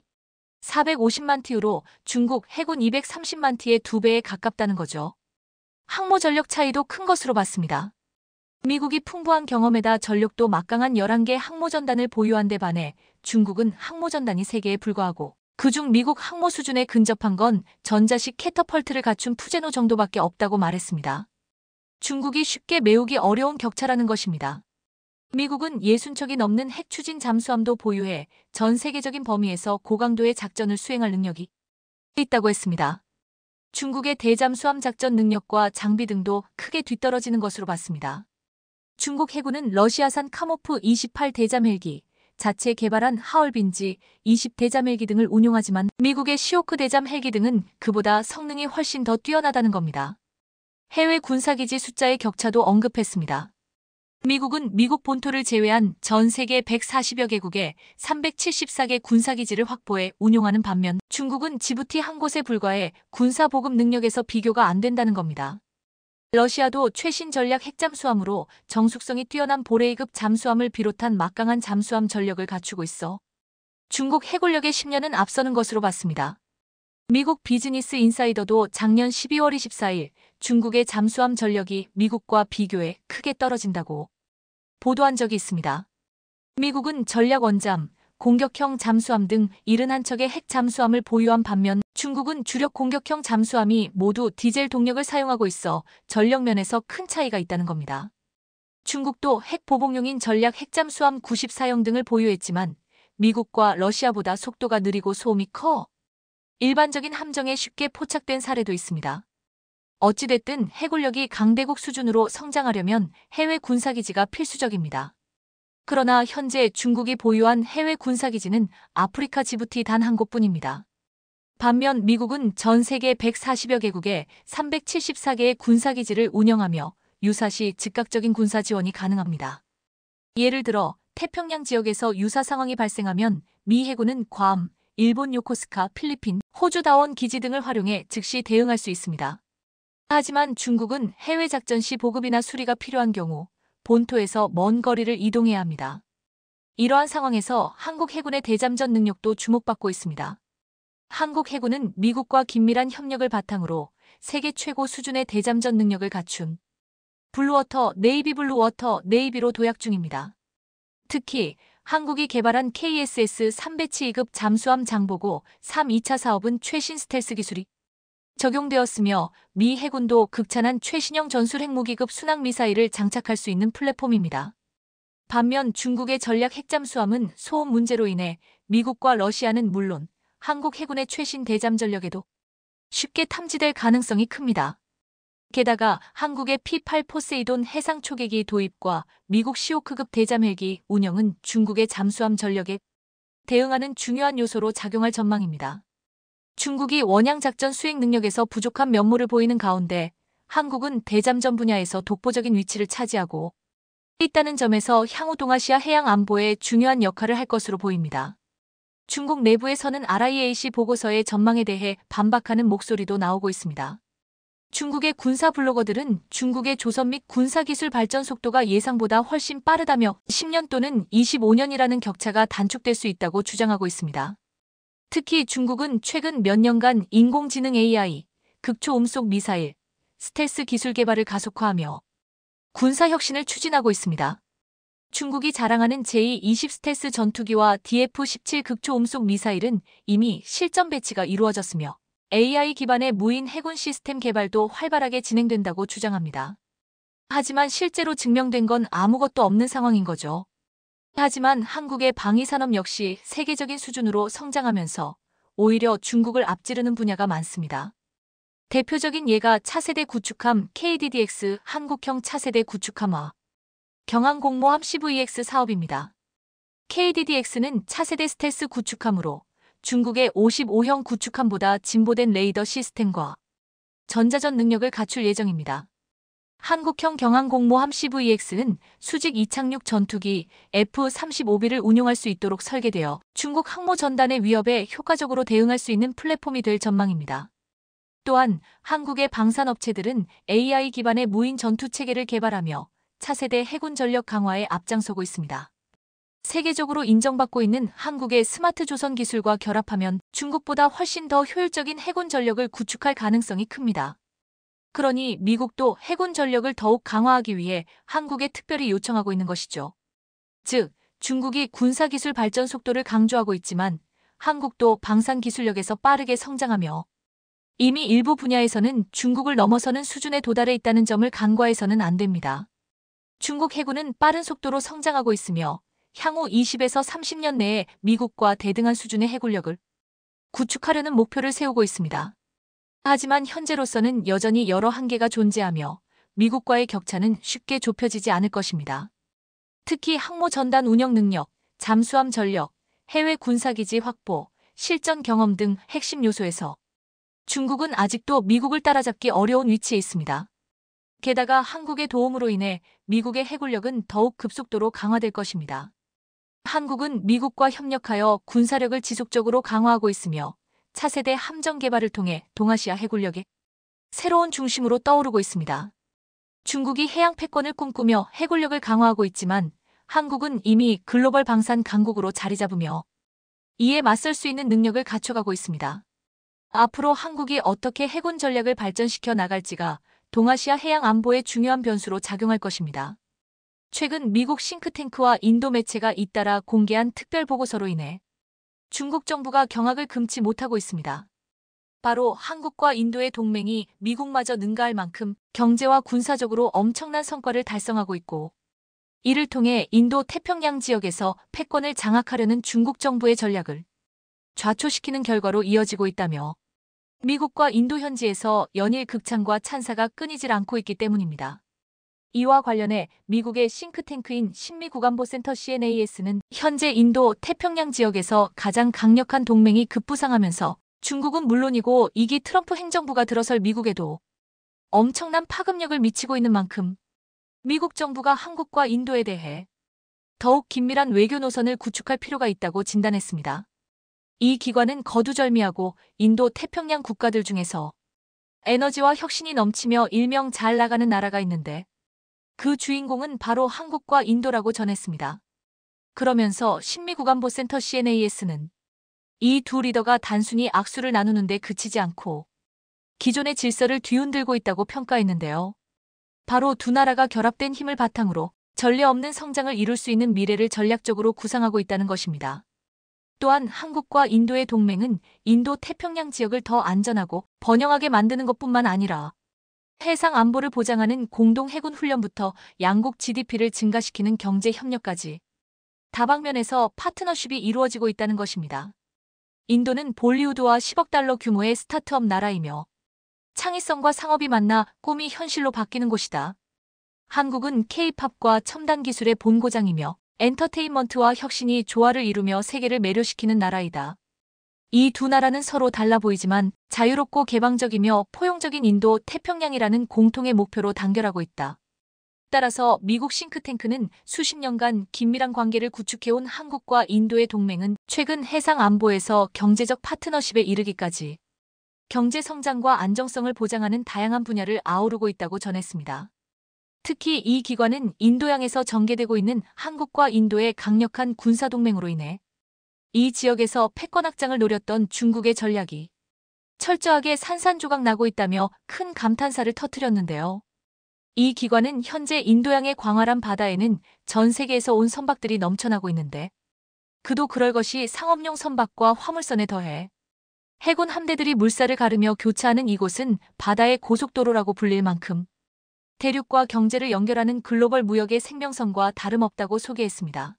450만 TU로 중국 해군 230만 T의 2배에 가깝다는 거죠. 항모 전력 차이도 큰 것으로 봤습니다. 미국이 풍부한 경험에다 전력도 막강한 11개 항모전단을 보유한 데 반해 중국은 항모전단이 3개에 불과하고 그중 미국 항모 수준에 근접한 건 전자식 캐터펄트를 갖춘 푸제노 정도밖에 없다고 말했습니다. 중국이 쉽게 메우기 어려운 격차라는 것입니다. 미국은 60척이 넘는 핵 추진 잠수함도 보유해 전 세계적인 범위에서 고강도의 작전을 수행할 능력이 있다고 했습니다. 중국의 대잠수함 작전 능력과 장비 등도 크게 뒤떨어지는 것으로 봤습니다. 중국 해군은 러시아산 카모프 28 대잠 헬기, 자체 개발한 하얼빈지 20 대잠 헬기 등을 운용하지만 미국의 시호크 대잠 헬기 등은 그보다 성능이 훨씬 더 뛰어나다는 겁니다. 해외 군사기지 숫자의 격차도 언급했습니다. 미국은 미국 본토를 제외한 전 세계 140여 개국에 374개 군사기지를 확보해 운용하는 반면 중국은 지부티 한 곳에 불과해 군사보급 능력에서 비교가 안 된다는 겁니다. 러시아도 최신 전략 핵잠수함으로 정숙성이 뛰어난 보레이급 잠수함을 비롯한 막강한 잠수함 전력을 갖추고 있어 중국 해군력의 10년은 앞서는 것으로 봤습니다. 미국 비즈니스 인사이더도 작년 12월 24일 중국의 잠수함 전력이 미국과 비교해 크게 떨어진다고 보도한 적이 있습니다. 미국은 전략 원잠, 공격형 잠수함 등 71척의 핵 잠수함을 보유한 반면 중국은 주력 공격형 잠수함이 모두 디젤 동력을 사용하고 있어 전력 면에서 큰 차이가 있다는 겁니다. 중국도 핵 보복용인 전략 핵잠수함 94형 등을 보유했지만 미국과 러시아보다 속도가 느리고 소음이 커 일반적인 함정에 쉽게 포착된 사례도 있습니다. 어찌됐든 해군력이 강대국 수준으로 성장하려면 해외 군사기지가 필수적입니다. 그러나 현재 중국이 보유한 해외 군사기지는 아프리카 지부티 단 한 곳뿐입니다. 반면 미국은 전 세계 140여 개국에 374개의 군사기지를 운영하며 유사시 즉각적인 군사 지원이 가능합니다. 예를 들어 태평양 지역에서 유사 상황이 발생하면 미 해군은 괌, 일본 요코스카, 필리핀, 호주 다원 기지 등을 활용해 즉시 대응할 수 있습니다. 하지만 중국은 해외 작전 시 보급이나 수리가 필요한 경우 본토에서 먼 거리를 이동해야 합니다. 이러한 상황에서 한국 해군의 대잠전 능력도 주목받고 있습니다. 한국 해군은 미국과 긴밀한 협력을 바탕으로 세계 최고 수준의 대잠전 능력을 갖춘 블루워터, 네이비 블루워터, 네이비로 도약 중입니다. 특히 한국이 개발한 KSS 3배치 2급 잠수함 장보고 3, 2차 사업은 최신 스텔스 기술이 적용되었으며 미 해군도 극찬한 최신형 전술 핵무기급 순항미사일을 장착할 수 있는 플랫폼입니다. 반면 중국의 전략 핵잠수함은 소음 문제로 인해 미국과 러시아는 물론 한국 해군의 최신 대잠 전력에도 쉽게 탐지될 가능성이 큽니다. 게다가 한국의 P-8 포세이돈 해상 초계기 도입과 미국 시호크급 대잠 헬기 운영은 중국의 잠수함 전력에 대응하는 중요한 요소로 작용할 전망입니다. 중국이 원양작전 수행 능력에서 부족한 면모를 보이는 가운데 한국은 대잠전 분야에서 독보적인 위치를 차지하고 있다는 점에서 향후 동아시아 해양 안보에 중요한 역할을 할 것으로 보입니다. 중국 내부에서는 RIAC 보고서의 전망에 대해 반박하는 목소리도 나오고 있습니다. 중국의 군사 블로거들은 중국의 조선 및 군사기술 발전 속도가 예상보다 훨씬 빠르다며 10년 또는 25년이라는 격차가 단축될 수 있다고 주장하고 있습니다. 특히 중국은 최근 몇 년간 인공지능 AI, 극초음속 미사일, 스텔스 기술 개발을 가속화하며 군사혁신을 추진하고 있습니다. 중국이 자랑하는 제2-20 스텔스 전투기와 DF-17 극초음속 미사일은 이미 실전 배치가 이루어졌으며 AI 기반의 무인 해군 시스템 개발도 활발하게 진행된다고 주장합니다. 하지만 실제로 증명된 건 아무것도 없는 상황인 거죠. 하지만 한국의 방위산업 역시 세계적인 수준으로 성장하면서 오히려 중국을 앞지르는 분야가 많습니다. 대표적인 예가 차세대 구축함 KDDX 한국형 차세대 구축함화 경항공모함 CVX 사업입니다. KDDX는 차세대 스텔스 구축함으로 중국의 55형 구축함보다 진보된 레이더 시스템과 전자전 능력을 갖출 예정입니다. 한국형 경항공모함 CVX는 수직 이착륙 전투기 F-35B를 운용할 수 있도록 설계되어 중국 항모 전단의 위협에 효과적으로 대응할 수 있는 플랫폼이 될 전망입니다. 또한 한국의 방산업체들은 AI 기반의 무인 전투 체계를 개발하며 차세대 해군 전력 강화에 앞장서고 있습니다. 세계적으로 인정받고 있는 한국의 스마트 조선 기술과 결합하면 중국보다 훨씬 더 효율적인 해군 전력을 구축할 가능성이 큽니다. 그러니 미국도 해군 전력을 더욱 강화하기 위해 한국에 특별히 요청하고 있는 것이죠. 즉, 중국이 군사기술 발전 속도를 강조하고 있지만 한국도 방산 기술력에서 빠르게 성장하며 이미 일부 분야에서는 중국을 넘어서는 수준에 도달해 있다는 점을 간과해서는 안 됩니다. 중국 해군은 빠른 속도로 성장하고 있으며 향후 20에서 30년 내에 미국과 대등한 수준의 해군력을 구축하려는 목표를 세우고 있습니다. 하지만 현재로서는 여전히 여러 한계가 존재하며 미국과의 격차는 쉽게 좁혀지지 않을 것입니다. 특히 항모 전단 운영 능력, 잠수함 전력, 해외 군사기지 확보, 실전 경험 등 핵심 요소에서 중국은 아직도 미국을 따라잡기 어려운 위치에 있습니다. 게다가 한국의 도움으로 인해 미국의 해군력은 더욱 급속도로 강화될 것입니다. 한국은 미국과 협력하여 군사력을 지속적으로 강화하고 있으며 차세대 함정 개발을 통해 동아시아 해군력의 새로운 중심으로 떠오르고 있습니다. 중국이 해양 패권을 꿈꾸며 해군력을 강화하고 있지만 한국은 이미 글로벌 방산 강국으로 자리 잡으며 이에 맞설 수 있는 능력을 갖춰가고 있습니다. 앞으로 한국이 어떻게 해군 전략을 발전시켜 나갈지가 동아시아 해양 안보의 중요한 변수로 작용할 것입니다. 최근 미국 싱크탱크와 인도 매체가 잇따라 공개한 특별 보고서로 인해 중국 정부가 경악을 금치 못하고 있습니다. 바로 한국과 인도의 동맹이 미국마저 능가할 만큼 경제와 군사적으로 엄청난 성과를 달성하고 있고 이를 통해 인도 태평양 지역에서 패권을 장악하려는 중국 정부의 전략을 좌초시키는 결과로 이어지고 있다며 미국과 인도 현지에서 연일 극찬과 찬사가 끊이질 않고 있기 때문입니다. 이와 관련해 미국의 싱크탱크인 신미국안보센터 CNAS는 현재 인도 태평양 지역에서 가장 강력한 동맹이 급부상하면서 중국은 물론이고 2기 트럼프 행정부가 들어설 미국에도 엄청난 파급력을 미치고 있는 만큼 미국 정부가 한국과 인도에 대해 더욱 긴밀한 외교 노선을 구축할 필요가 있다고 진단했습니다. 이 기관은 거두절미하고 인도 태평양 국가들 중에서 에너지와 혁신이 넘치며 일명 잘 나가는 나라가 있는데 그 주인공은 바로 한국과 인도라고 전했습니다. 그러면서 신미국안보센터 CNAS는 이 두 리더가 단순히 악수를 나누는 데 그치지 않고 기존의 질서를 뒤흔들고 있다고 평가했는데요. 바로 두 나라가 결합된 힘을 바탕으로 전례 없는 성장을 이룰 수 있는 미래를 전략적으로 구상하고 있다는 것입니다. 또한 한국과 인도의 동맹은 인도 태평양 지역을 더 안전하고 번영하게 만드는 것뿐만 아니라 해상 안보를 보장하는 공동 해군 훈련부터 양국 GDP를 증가시키는 경제 협력까지 다방면에서 파트너십이 이루어지고 있다는 것입니다. 인도는 볼리우드와 10억 달러 규모의 스타트업 나라이며 창의성과 상업이 만나 꿈이 현실로 바뀌는 곳이다. 한국은 K-팝과 첨단 기술의 본고장이며 엔터테인먼트와 혁신이 조화를 이루며 세계를 매료시키는 나라이다. 이 두 나라는 서로 달라 보이지만 자유롭고 개방적이며 포용적인 인도 태평양이라는 공통의 목표로 단결하고 있다. 따라서 미국 싱크탱크는 수십 년간 긴밀한 관계를 구축해온 한국과 인도의 동맹은 최근 해상 안보에서 경제적 파트너십에 이르기까지 경제 성장과 안정성을 보장하는 다양한 분야를 아우르고 있다고 전했습니다. 특히 이 기관은 인도양에서 전개되고 있는 한국과 인도의 강력한 군사동맹으로 인해 이 지역에서 패권 확장을 노렸던 중국의 전략이 철저하게 산산조각 나고 있다며 큰 감탄사를 터뜨렸는데요. 이 기관은 현재 인도양의 광활한 바다에는 전 세계에서 온 선박들이 넘쳐나고 있는데 그도 그럴 것이 상업용 선박과 화물선에 더해 해군 함대들이 물살을 가르며 교차하는 이곳은 바다의 고속도로라고 불릴 만큼 대륙과 경제를 연결하는 글로벌 무역의 생명선과 다름없다고 소개했습니다.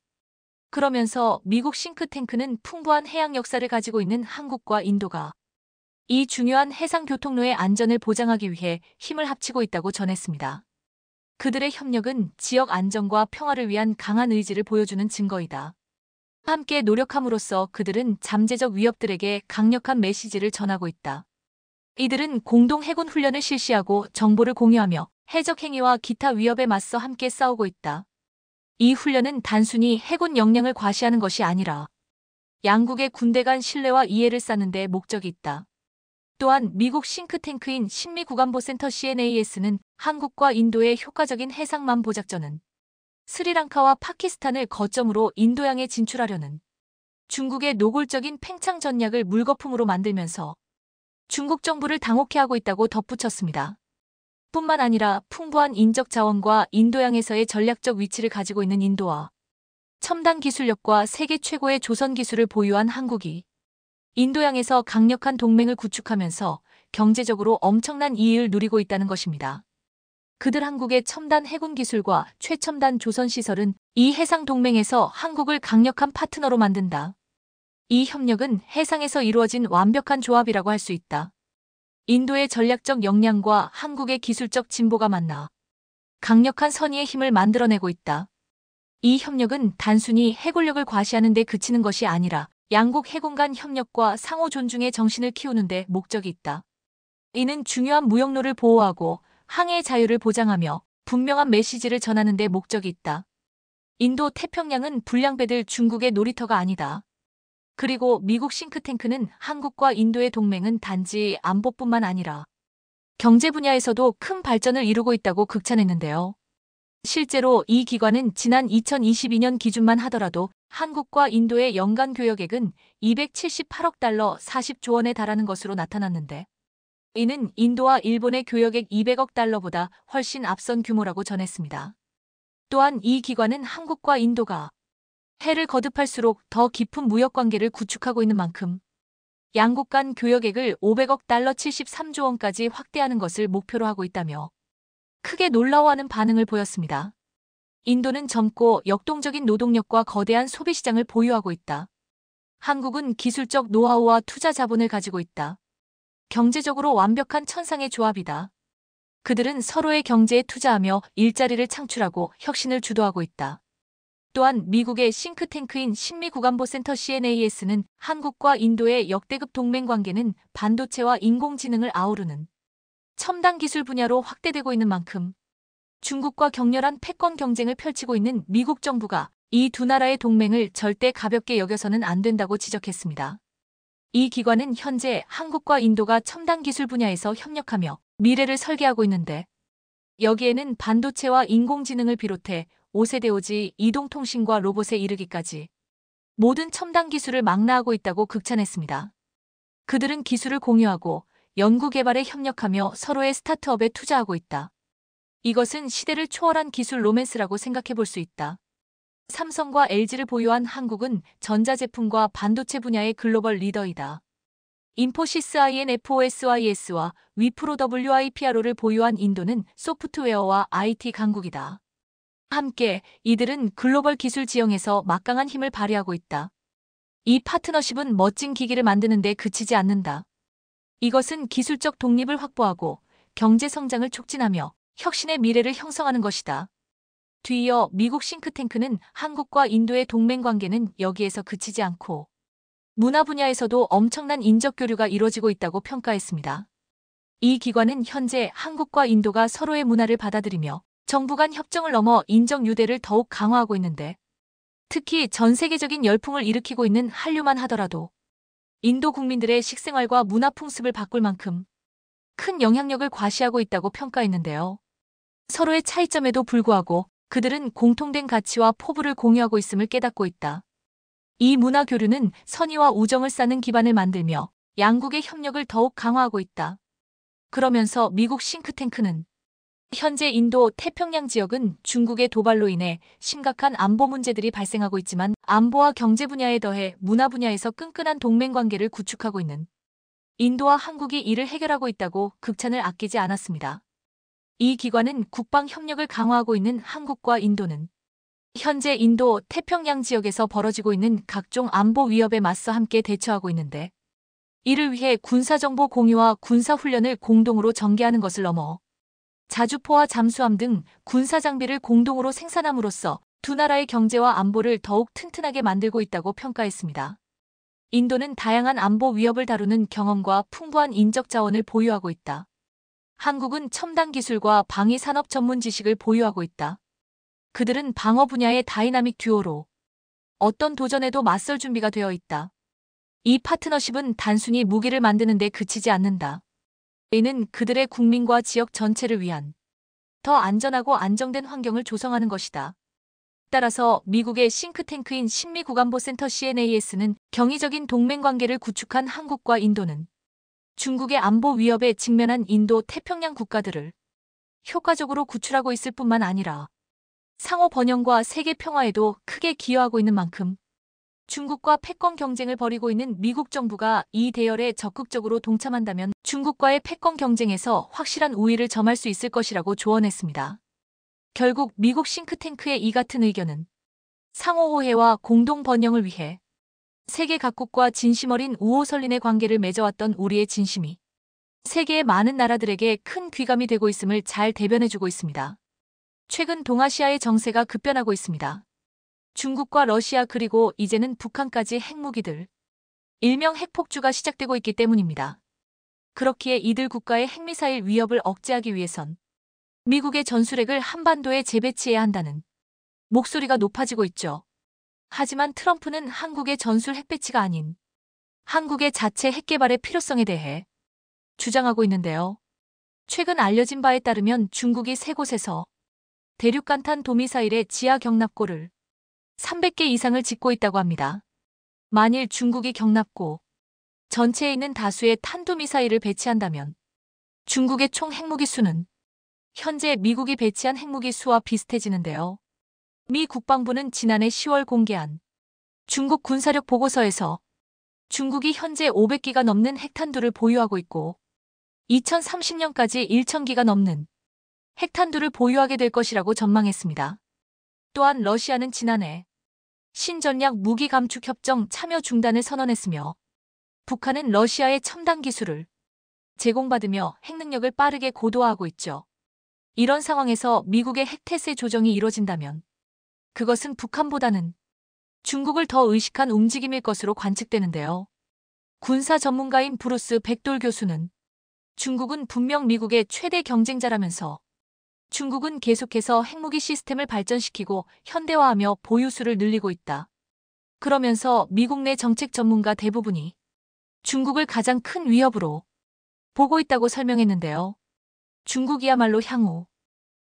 그러면서 미국 싱크탱크는 풍부한 해양 역사를 가지고 있는 한국과 인도가 이 중요한 해상 교통로의 안전을 보장하기 위해 힘을 합치고 있다고 전했습니다. 그들의 협력은 지역 안정과 평화를 위한 강한 의지를 보여주는 증거이다. 함께 노력함으로써 그들은 잠재적 위협들에게 강력한 메시지를 전하고 있다. 이들은 공동 해군 훈련을 실시하고 정보를 공유하며 해적 행위와 기타 위협에 맞서 함께 싸우고 있다. 이 훈련은 단순히 해군 역량을 과시하는 것이 아니라 양국의 군대 간 신뢰와 이해를 쌓는 데 목적이 있다. 또한 미국 싱크탱크인 신미국안보센터 CNAS는 한국과 인도의 효과적인 해상만보 작전은 스리랑카와 파키스탄을 거점으로 인도양에 진출하려는 중국의 노골적인 팽창 전략을 물거품으로 만들면서 중국 정부를 당혹해 하고 있다고 덧붙였습니다. 뿐만 아니라 풍부한 인적 자원과 인도양에서의 전략적 위치를 가지고 있는 인도와 첨단 기술력과 세계 최고의 조선 기술을 보유한 한국이 인도양에서 강력한 동맹을 구축하면서 경제적으로 엄청난 이익을 누리고 있다는 것입니다. 그들 한국의 첨단 해군 기술과 최첨단 조선 시설은 이 해상 동맹에서 한국을 강력한 파트너로 만든다. 이 협력은 해상에서 이루어진 완벽한 조합이라고 할 수 있다. 인도의 전략적 역량과 한국의 기술적 진보가 만나 강력한 선의의 힘을 만들어내고 있다. 이 협력은 단순히 해군력을 과시하는 데 그치는 것이 아니라 양국 해군 간 협력과 상호 존중의 정신을 키우는 데 목적이 있다. 이는 중요한 무역로를 보호하고 항해의 자유를 보장하며 분명한 메시지를 전하는 데 목적이 있다. 인도 태평양은 불량배들 중국의 놀이터가 아니다. 그리고 미국 싱크탱크는 한국과 인도의 동맹은 단지 안보뿐만 아니라 경제 분야에서도 큰 발전을 이루고 있다고 극찬했는데요. 실제로 이 기관은 지난 2022년 기준만 하더라도 한국과 인도의 연간 교역액은 278억 달러 40조 원에 달하는 것으로 나타났는데 이는 인도와 일본의 교역액 200억 달러보다 훨씬 앞선 규모라고 전했습니다. 또한 이 기관은 한국과 인도가 해를 거듭할수록 더 깊은 무역 관계를 구축하고 있는 만큼 양국 간 교역액을 500억 달러 73조 원까지 확대하는 것을 목표로 하고 있다며 크게 놀라워하는 반응을 보였습니다. 인도는 젊고 역동적인 노동력과 거대한 소비시장을 보유하고 있다. 한국은 기술적 노하우와 투자 자본을 가지고 있다. 경제적으로 완벽한 천상의 조합이다. 그들은 서로의 경제에 투자하며 일자리를 창출하고 혁신을 주도하고 있다. 또한 미국의 싱크탱크인 신미국안보센터 CNAS는 한국과 인도의 역대급 동맹 관계는 반도체와 인공지능을 아우르는 첨단 기술 분야로 확대되고 있는 만큼 중국과 격렬한 패권 경쟁을 펼치고 있는 미국 정부가 이 두 나라의 동맹을 절대 가볍게 여겨서는 안 된다고 지적했습니다. 이 기관은 현재 한국과 인도가 첨단 기술 분야에서 협력하며 미래를 설계하고 있는데 여기에는 반도체와 인공지능을 비롯해 5세대 오지 이동통신과 로봇에 이르기까지 모든 첨단 기술을 망라하고 있다고 극찬했습니다. 그들은 기술을 공유하고 연구개발에 협력하며 서로의 스타트업에 투자하고 있다. 이것은 시대를 초월한 기술 로맨스라고 생각해 볼 수 있다. 삼성과 LG를 보유한 한국은 전자제품과 반도체 분야의 글로벌 리더이다. 인포시스 INFOSYS와 위프로 WIPRO를 보유한 인도는 소프트웨어와 IT 강국이다. 함께 이들은 글로벌 기술 지형에서 막강한 힘을 발휘하고 있다. 이 파트너십은 멋진 기기를 만드는 데 그치지 않는다. 이것은 기술적 독립을 확보하고 경제 성장을 촉진하며 혁신의 미래를 형성하는 것이다. 뒤이어 미국 싱크탱크는 한국과 인도의 동맹 관계는 여기에서 그치지 않고 문화 분야에서도 엄청난 인적 교류가 이루어지고 있다고 평가했습니다. 이 기관은 현재 한국과 인도가 서로의 문화를 받아들이며 정부 간 협정을 넘어 인적 유대를 더욱 강화하고 있는데 특히 전 세계적인 열풍을 일으키고 있는 한류만 하더라도 인도 국민들의 식생활과 문화 풍습을 바꿀 만큼 큰 영향력을 과시하고 있다고 평가했는데요. 서로의 차이점에도 불구하고 그들은 공통된 가치와 포부를 공유하고 있음을 깨닫고 있다. 이 문화 교류는 선의와 우정을 쌓는 기반을 만들며 양국의 협력을 더욱 강화하고 있다. 그러면서 미국 싱크탱크는 현재 인도 태평양 지역은 중국의 도발로 인해 심각한 안보 문제들이 발생하고 있지만 안보와 경제 분야에 더해 문화 분야에서 끈끈한 동맹 관계를 구축하고 있는 인도와 한국이 이를 해결하고 있다고 극찬을 아끼지 않았습니다. 이 기관은 국방 협력을 강화하고 있는 한국과 인도는 현재 인도 태평양 지역에서 벌어지고 있는 각종 안보 위협에 맞서 함께 대처하고 있는데 이를 위해 군사정보 공유와 군사훈련을 공동으로 전개하는 것을 넘어 자주포와 잠수함 등 군사장비를 공동으로 생산함으로써 두 나라의 경제와 안보를 더욱 튼튼하게 만들고 있다고 평가했습니다. 인도는 다양한 안보 위협을 다루는 경험과 풍부한 인적 자원을 보유하고 있다. 한국은 첨단 기술과 방위 산업 전문 지식을 보유하고 있다. 그들은 방어 분야의 다이나믹 듀오로 어떤 도전에도 맞설 준비가 되어 있다. 이 파트너십은 단순히 무기를 만드는 데 그치지 않는다. 이는 그들의 국민과 지역 전체를 위한 더 안전하고 안정된 환경을 조성하는 것이다. 따라서 미국의 싱크탱크인 신미국안보센터 CNAS는 경이적인 동맹관계를 구축한 한국과 인도는 중국의 안보 위협에 직면한 인도 태평양 국가들을 효과적으로 구출하고 있을 뿐만 아니라 상호 번영과 세계 평화에도 크게 기여하고 있는 만큼 중국과 패권 경쟁을 벌이고 있는 미국 정부가 이 대열에 적극적으로 동참한다면 중국과의 패권 경쟁에서 확실한 우위를 점할 수 있을 것이라고 조언했습니다. 결국 미국 싱크탱크의 이 같은 의견은 상호 호혜와 공동 번영을 위해 세계 각국과 진심 어린 우호설린의 관계를 맺어왔던 우리의 진심이 세계의 많은 나라들에게 큰 귀감이 되고 있음을 잘 대변해주고 있습니다. 최근 동아시아의 정세가 급변하고 있습니다. 중국과 러시아 그리고 이제는 북한까지 핵무기들, 일명 핵폭주가 시작되고 있기 때문입니다. 그렇기에 이들 국가의 핵미사일 위협을 억제하기 위해선 미국의 전술핵을 한반도에 재배치해야 한다는 목소리가 높아지고 있죠. 하지만 트럼프는 한국의 전술 핵배치가 아닌 한국의 자체 핵개발의 필요성에 대해 주장하고 있는데요. 최근 알려진 바에 따르면 중국이 세 곳에서 대륙간탄 도미사일의 지하 경납고를 300개 이상을 짓고 있다고 합니다. 만일 중국이 경납고 전체에 있는 다수의 탄도미사일을 배치한다면 중국의 총 핵무기 수는 현재 미국이 배치한 핵무기 수와 비슷해지는데요. 미 국방부는 지난해 10월 공개한 중국 군사력 보고서에서 중국이 현재 500기가 넘는 핵탄두를 보유하고 있고 2030년까지 1000기가 넘는 핵탄두를 보유하게 될 것이라고 전망했습니다. 또한 러시아는 지난해 신전략 무기 감축 협정 참여 중단을 선언했으며 북한은 러시아의 첨단 기술을 제공받으며 핵 능력을 빠르게 고도화하고 있죠. 이런 상황에서 미국의 핵태세 조정이 이뤄진다면 그것은 북한보다는 중국을 더 의식한 움직임일 것으로 관측되는데요. 군사 전문가인 브루스 백돌 교수는 중국은 분명 미국의 최대 경쟁자라면서 중국은 계속해서 핵무기 시스템을 발전시키고 현대화하며 보유수를 늘리고 있다. 그러면서 미국 내 정책 전문가 대부분이 중국을 가장 큰 위협으로 보고 있다고 설명했는데요. 중국이야말로 향후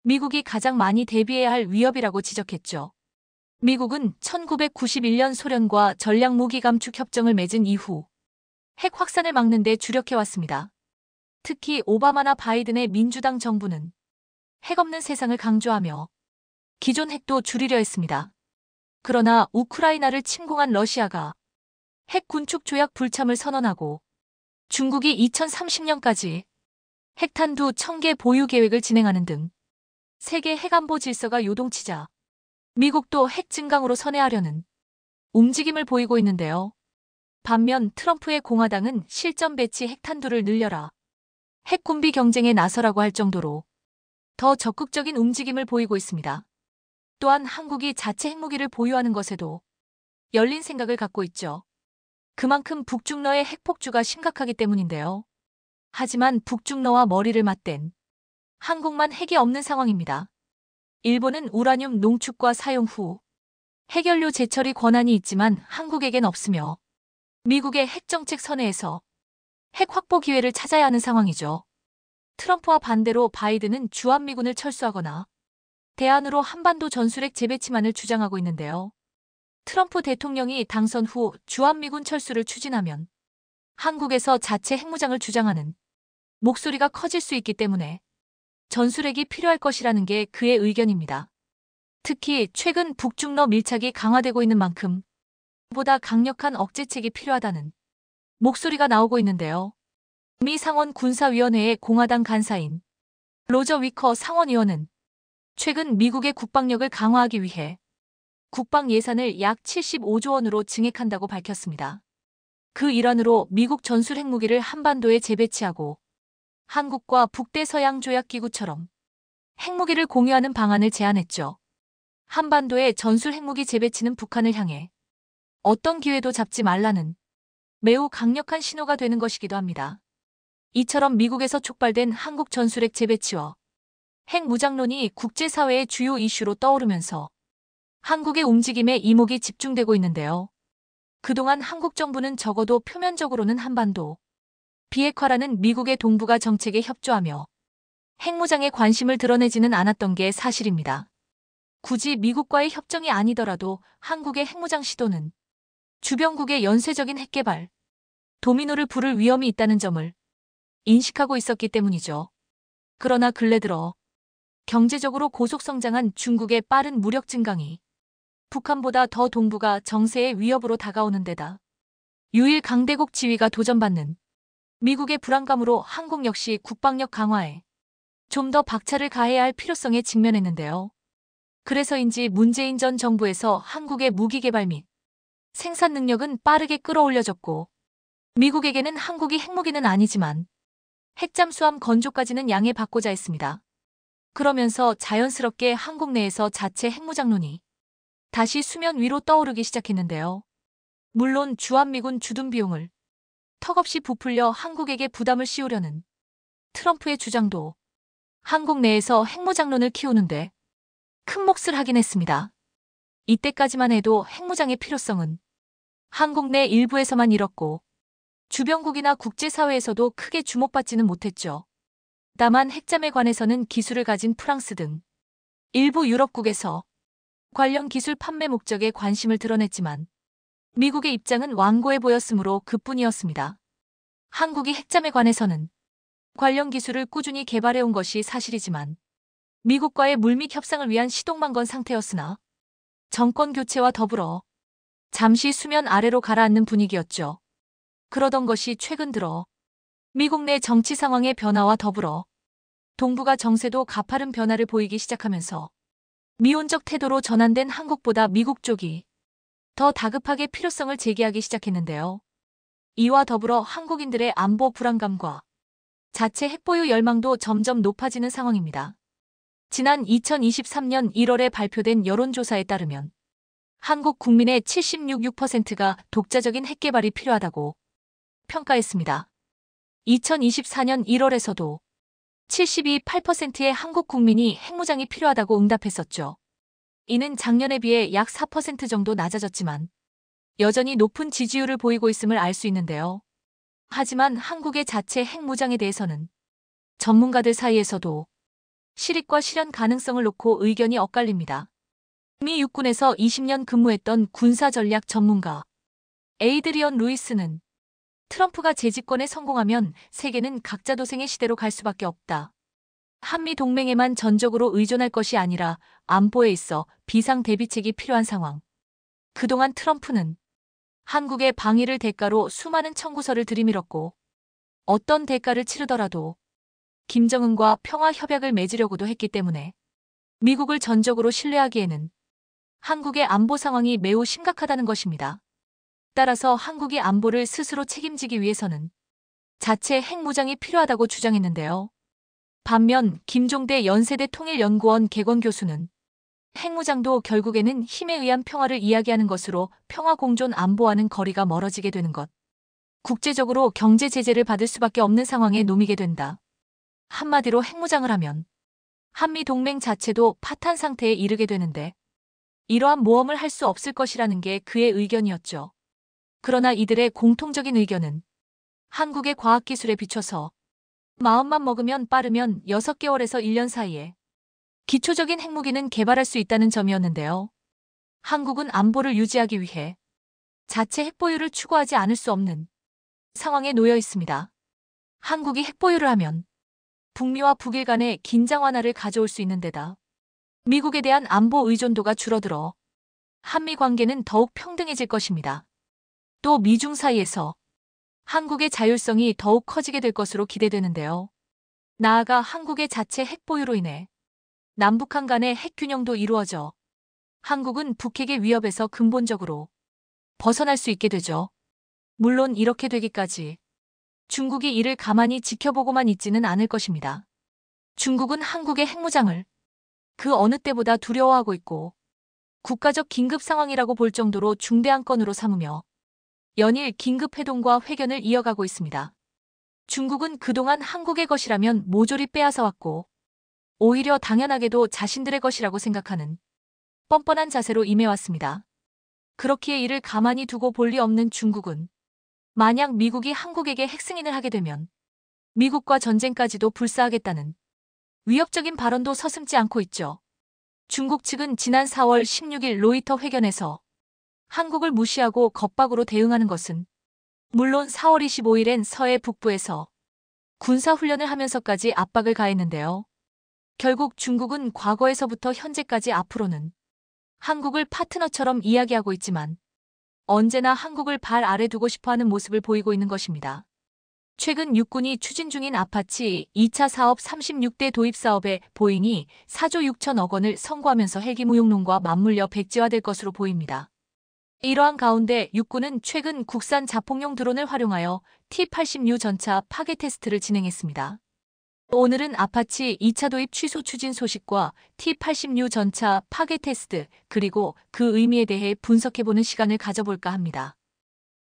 미국이 가장 많이 대비해야 할 위협이라고 지적했죠. 미국은 1991년 소련과 전략무기 감축 협정을 맺은 이후 핵 확산을 막는 데 주력해왔습니다. 특히 오바마나 바이든의 민주당 정부는 핵 없는 세상을 강조하며 기존 핵도 줄이려 했습니다. 그러나 우크라이나를 침공한 러시아가 핵 군축 조약 불참을 선언하고 중국이 2030년까지 핵탄두 1000개 보유 계획을 진행하는 등 세계 핵안보 질서가 요동치자 미국도 핵 증강으로 선회하려는 움직임을 보이고 있는데요. 반면 트럼프의 공화당은 실전 배치 핵탄두를 늘려라, 핵 군비 경쟁에 나서라고 할 정도로 더 적극적인 움직임을 보이고 있습니다. 또한 한국이 자체 핵무기를 보유하는 것에도 열린 생각을 갖고 있죠. 그만큼 북중러의 핵폭주가 심각하기 때문인데요. 하지만 북중러와 머리를 맞댄 한국만 핵이 없는 상황입니다. 일본은 우라늄 농축과 사용 후 핵연료 재처리 권한이 있지만 한국에겐 없으며 미국의 핵정책 선회에서 핵 확보 기회를 찾아야 하는 상황이죠. 트럼프와 반대로 바이든은 주한미군을 철수하거나 대안으로 한반도 전술핵 재배치만을 주장하고 있는데요. 트럼프 대통령이 당선 후 주한미군 철수를 추진하면 한국에서 자체 핵무장을 주장하는 목소리가 커질 수 있기 때문에 전술핵이 필요할 것이라는 게 그의 의견입니다. 특히 최근 북중러 밀착이 강화되고 있는 만큼 보다 강력한 억제책이 필요하다는 목소리가 나오고 있는데요. 미 상원 군사위원회의 공화당 간사인 로저 위커 상원의원은 최근 미국의 국방력을 강화하기 위해 국방 예산을 약 75조 원으로 증액한다고 밝혔습니다. 그 일환으로 미국 전술 핵무기를 한반도에 재배치하고 한국과 북대서양 조약기구처럼 핵무기를 공유하는 방안을 제안했죠. 한반도에 전술 핵무기 재배치는 북한을 향해 어떤 기회도 잡지 말라는 매우 강력한 신호가 되는 것이기도 합니다. 이처럼 미국에서 촉발된 한국 전술핵 재배치와 핵 무장론이 국제사회의 주요 이슈로 떠오르면서 한국의 움직임에 이목이 집중되고 있는데요. 그동안 한국 정부는 적어도 표면적으로는 한반도 비핵화라는 미국의 동북아 정책에 협조하며 핵무장에 관심을 드러내지는 않았던 게 사실입니다. 굳이 미국과의 협정이 아니더라도 한국의 핵무장 시도는 주변국의 연쇄적인 핵개발, 도미노를 부를 위험이 있다는 점을 인식하고 있었기 때문이죠. 그러나 근래 들어 경제적으로 고속성장한 중국의 빠른 무력 증강이 북한보다 더 동북아 정세의 위협으로 다가오는 데다 유일 강대국 지위가 도전받는 미국의 불안감으로 한국 역시 국방력 강화에 좀 더 박차를 가해야 할 필요성에 직면했는데요. 그래서인지 문재인 전 정부에서 한국의 무기 개발 및 생산 능력은 빠르게 끌어올려졌고 미국에게는 한국이 핵무기는 아니지만 핵잠수함 건조까지는 양해받고자 했습니다. 그러면서 자연스럽게 한국 내에서 자체 핵무장론이 다시 수면 위로 떠오르기 시작했는데요. 물론 주한미군 주둔 비용을 턱없이 부풀려 한국에게 부담을 씌우려는 트럼프의 주장도 한국 내에서 핵무장론을 키우는데 큰 몫을 하긴 했습니다. 이때까지만 해도 핵무장의 필요성은 한국 내 일부에서만 일었고 주변국이나 국제사회에서도 크게 주목받지는 못했죠. 다만 핵잠에 관해서는 기술을 가진 프랑스 등 일부 유럽국에서 관련 기술 판매 목적에 관심을 드러냈지만 미국의 입장은 완고해 보였으므로 그뿐이었습니다. 한국이 핵잠에 관해서는 관련 기술을 꾸준히 개발해온 것이 사실이지만 미국과의 물밑 협상을 위한 시동만 건 상태였으나 정권 교체와 더불어 잠시 수면 아래로 가라앉는 분위기였죠. 그러던 것이 최근 들어 미국 내 정치 상황의 변화와 더불어 동북아 정세도 가파른 변화를 보이기 시작하면서 미온적 태도로 전환된 한국보다 미국 쪽이 더 다급하게 필요성을 제기하기 시작했는데요. 이와 더불어 한국인들의 안보 불안감과 자체 핵보유 열망도 점점 높아지는 상황입니다. 지난 2023년 1월에 발표된 여론조사에 따르면 한국 국민의 76.6%가 독자적인 핵개발이 필요하다고 평가했습니다. 2024년 1월에서도 72.8%의 한국 국민이 핵무장이 필요하다고 응답했었죠. 이는 작년에 비해 약 4% 정도 낮아졌지만 여전히 높은 지지율을 보이고 있음을 알 수 있는데요. 하지만 한국의 자체 핵무장에 대해서는 전문가들 사이에서도 실익과 실현 가능성을 놓고 의견이 엇갈립니다. 미 육군에서 20년 근무했던 군사전략 전문가 에이드리언 루이스는 트럼프가 재집권에 성공하면 세계는 각자 도생의 시대로 갈 수밖에 없다. 한미 동맹에만 전적으로 의존할 것이 아니라 안보에 있어 비상 대비책이 필요한 상황. 그동안 트럼프는 한국의 방위를 대가로 수많은 청구서를 들이밀었고 어떤 대가를 치르더라도 김정은과 평화 협약을 맺으려고도 했기 때문에 미국을 전적으로 신뢰하기에는 한국의 안보 상황이 매우 심각하다는 것입니다. 따라서 한국이 안보를 스스로 책임지기 위해서는 자체 핵무장이 필요하다고 주장했는데요. 반면 김종대 연세대 통일연구원 개건 교수는 핵무장도 결국에는 힘에 의한 평화를 이야기하는 것으로 평화공존 안보와는 거리가 멀어지게 되는 것. 국제적으로 경제 제재를 받을 수밖에 없는 상황에 놓이게 된다. 한마디로 핵무장을 하면 한미 동맹 자체도 파탄 상태에 이르게 되는데 이러한 모험을 할 수 없을 것이라는 게 그의 의견이었죠. 그러나 이들의 공통적인 의견은 한국의 과학기술에 비춰서 마음만 먹으면 빠르면 6개월에서 1년 사이에 기초적인 핵무기는 개발할 수 있다는 점이었는데요. 한국은 안보를 유지하기 위해 자체 핵보유를 추구하지 않을 수 없는 상황에 놓여 있습니다. 한국이 핵보유를 하면 북미와 북일 간의 긴장 완화를 가져올 수 있는 데다 미국에 대한 안보 의존도가 줄어들어 한미 관계는 더욱 평등해질 것입니다. 또 미중 사이에서 한국의 자율성이 더욱 커지게 될 것으로 기대되는데요. 나아가 한국의 자체 핵보유로 인해 남북한 간의 핵균형도 이루어져 한국은 북핵의 위협에서 근본적으로 벗어날 수 있게 되죠. 물론 이렇게 되기까지 중국이 이를 가만히 지켜보고만 있지는 않을 것입니다. 중국은 한국의 핵무장을 그 어느 때보다 두려워하고 있고 국가적 긴급 상황이라고 볼 정도로 중대한 건으로 삼으며 연일 긴급 회동과 회견을 이어가고 있습니다. 중국은 그동안 한국의 것이라면 모조리 빼앗아왔고 오히려 당연하게도 자신들의 것이라고 생각하는 뻔뻔한 자세로 임해왔습니다. 그렇기에 이를 가만히 두고 볼 리 없는 중국은 만약 미국이 한국에게 핵승인을 하게 되면 미국과 전쟁까지도 불사하겠다는 위협적인 발언도 서슴지 않고 있죠. 중국 측은 지난 4월 16일 로이터 회견에서 한국을 무시하고 겁박으로 대응하는 것은 물론 4월 25일엔 서해 북부에서 군사훈련을 하면서까지 압박을 가했는데요. 결국 중국은 과거에서부터 현재까지 앞으로는 한국을 파트너처럼 이야기하고 있지만 언제나 한국을 발 아래 두고 싶어하는 모습을 보이고 있는 것입니다. 최근 육군이 추진 중인 아파치 2차 사업 36대 도입 사업에 보잉이 4조 6천억 원을 선고하면서 헬기 무용론과 맞물려 백지화될 것으로 보입니다. 이러한 가운데 육군은 최근 국산 자폭용 드론을 활용하여 T-80U 전차 파괴 테스트를 진행했습니다. 오늘은 아파치 2차 도입 취소 추진 소식과 T-80U 전차 파괴 테스트 그리고 그 의미에 대해 분석해보는 시간을 가져볼까 합니다.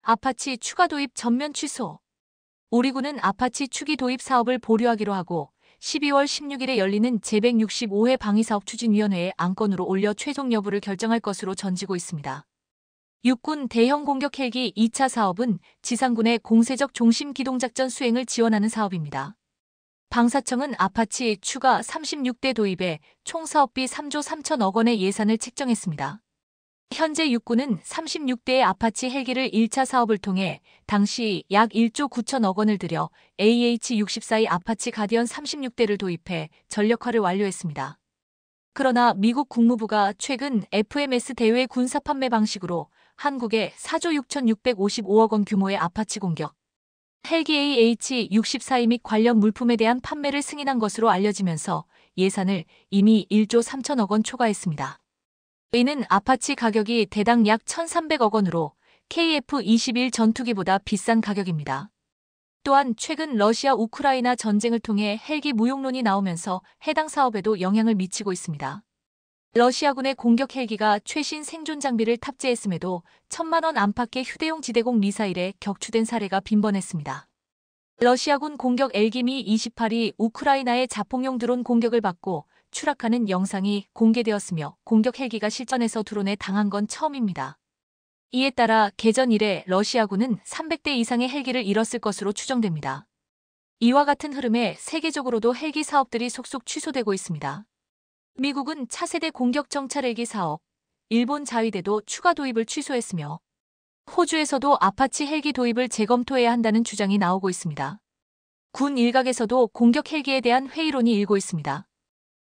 아파치 추가 도입 전면 취소. 우리 군은 아파치 추기 도입 사업을 보류하기로 하고 12월 16일에 열리는 제165회 방위사업추진위원회에 안건으로 올려 최종 여부를 결정할 것으로 전지고 있습니다. 육군 대형 공격 헬기 2차 사업은 지상군의 공세적 종심 기동작전 수행을 지원하는 사업입니다. 방사청은 아파치 추가 36대 도입에 총 사업비 3조 3천억 원의 예산을 책정했습니다. 현재 육군은 36대의 아파치 헬기를 1차 사업을 통해 당시 약 1조 9천억 원을 들여 AH-64의 아파치 가디언 36대를 도입해 전력화를 완료했습니다. 그러나 미국 국무부가 최근 FMS 대외 군사 판매 방식으로 한국에 4조 6,655억 원 규모의 아파치 공격 헬기 AH-64 및 관련 물품에 대한 판매를 승인한 것으로 알려지면서 예산을 이미 1조 3천억 원 초과했습니다. 이는 아파치 가격이 대당 약 1,300억 원으로 KF-21 전투기보다 비싼 가격입니다. 또한 최근 러시아 우크라이나 전쟁을 통해 헬기 무용론이 나오면서 해당 사업에도 영향을 미치고 있습니다. 러시아군의 공격 헬기가 최신 생존 장비를 탑재했음에도 1,000만 원 안팎의 휴대용 지대공 미사일에 격추된 사례가 빈번했습니다. 러시아군 공격 엘기미 28이 우크라이나의 자폭용 드론 공격을 받고 추락하는 영상이 공개되었으며 공격 헬기가 실전에서 드론에 당한 건 처음입니다. 이에 따라 개전 이래 러시아군은 300대 이상의 헬기를 잃었을 것으로 추정됩니다. 이와 같은 흐름에 세계적으로도 헬기 사업들이 속속 취소되고 있습니다. 미국은 차세대 공격 정찰 헬기 사업, 일본 자위대도 추가 도입을 취소했으며 호주에서도 아파치 헬기 도입을 재검토해야 한다는 주장이 나오고 있습니다. 군 일각에서도 공격 헬기에 대한 회의론이 일고 있습니다.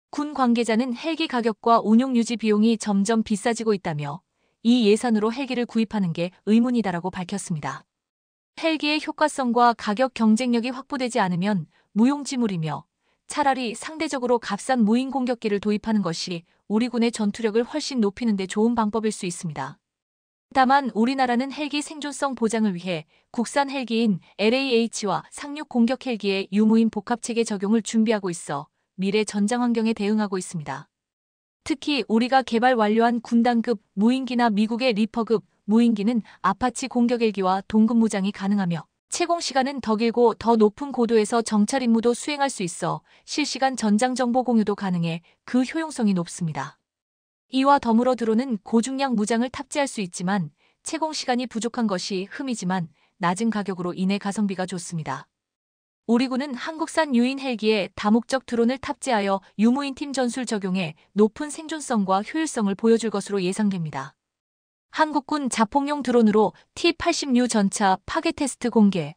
군 관계자는 헬기 가격과 운용 유지 비용이 점점 비싸지고 있다며 이 예산으로 헬기를 구입하는 게 의문이다라고 밝혔습니다. 헬기의 효과성과 가격 경쟁력이 확보되지 않으면 무용지물이며 차라리 상대적으로 값싼 무인 공격기를 도입하는 것이 우리 군의 전투력을 훨씬 높이는 데 좋은 방법일 수 있습니다. 다만 우리나라는 헬기 생존성 보장을 위해 국산 헬기인 LAH와 상륙 공격 헬기의 유무인 복합체계 적용을 준비하고 있어 미래 전장 환경에 대응하고 있습니다. 특히 우리가 개발 완료한 군단급 무인기나 미국의 리퍼급 무인기는 아파치 공격 헬기와 동급 무장이 가능하며 채공 시간은 더 길고 더 높은 고도에서 정찰 임무도 수행할 수 있어 실시간 전장 정보 공유도 가능해 그 효용성이 높습니다. 이와 더불어 드론은 고중량 무장을 탑재할 수 있지만 채공 시간이 부족한 것이 흠이지만 낮은 가격으로 인해 가성비가 좋습니다. 우리 군은 한국산 유인 헬기에 다목적 드론을 탑재하여 유무인 팀 전술 적용해 높은 생존성과 효율성을 보여줄 것으로 예상됩니다. 한국군 자폭용 드론으로 T-80U 전차 파괴 테스트 공개.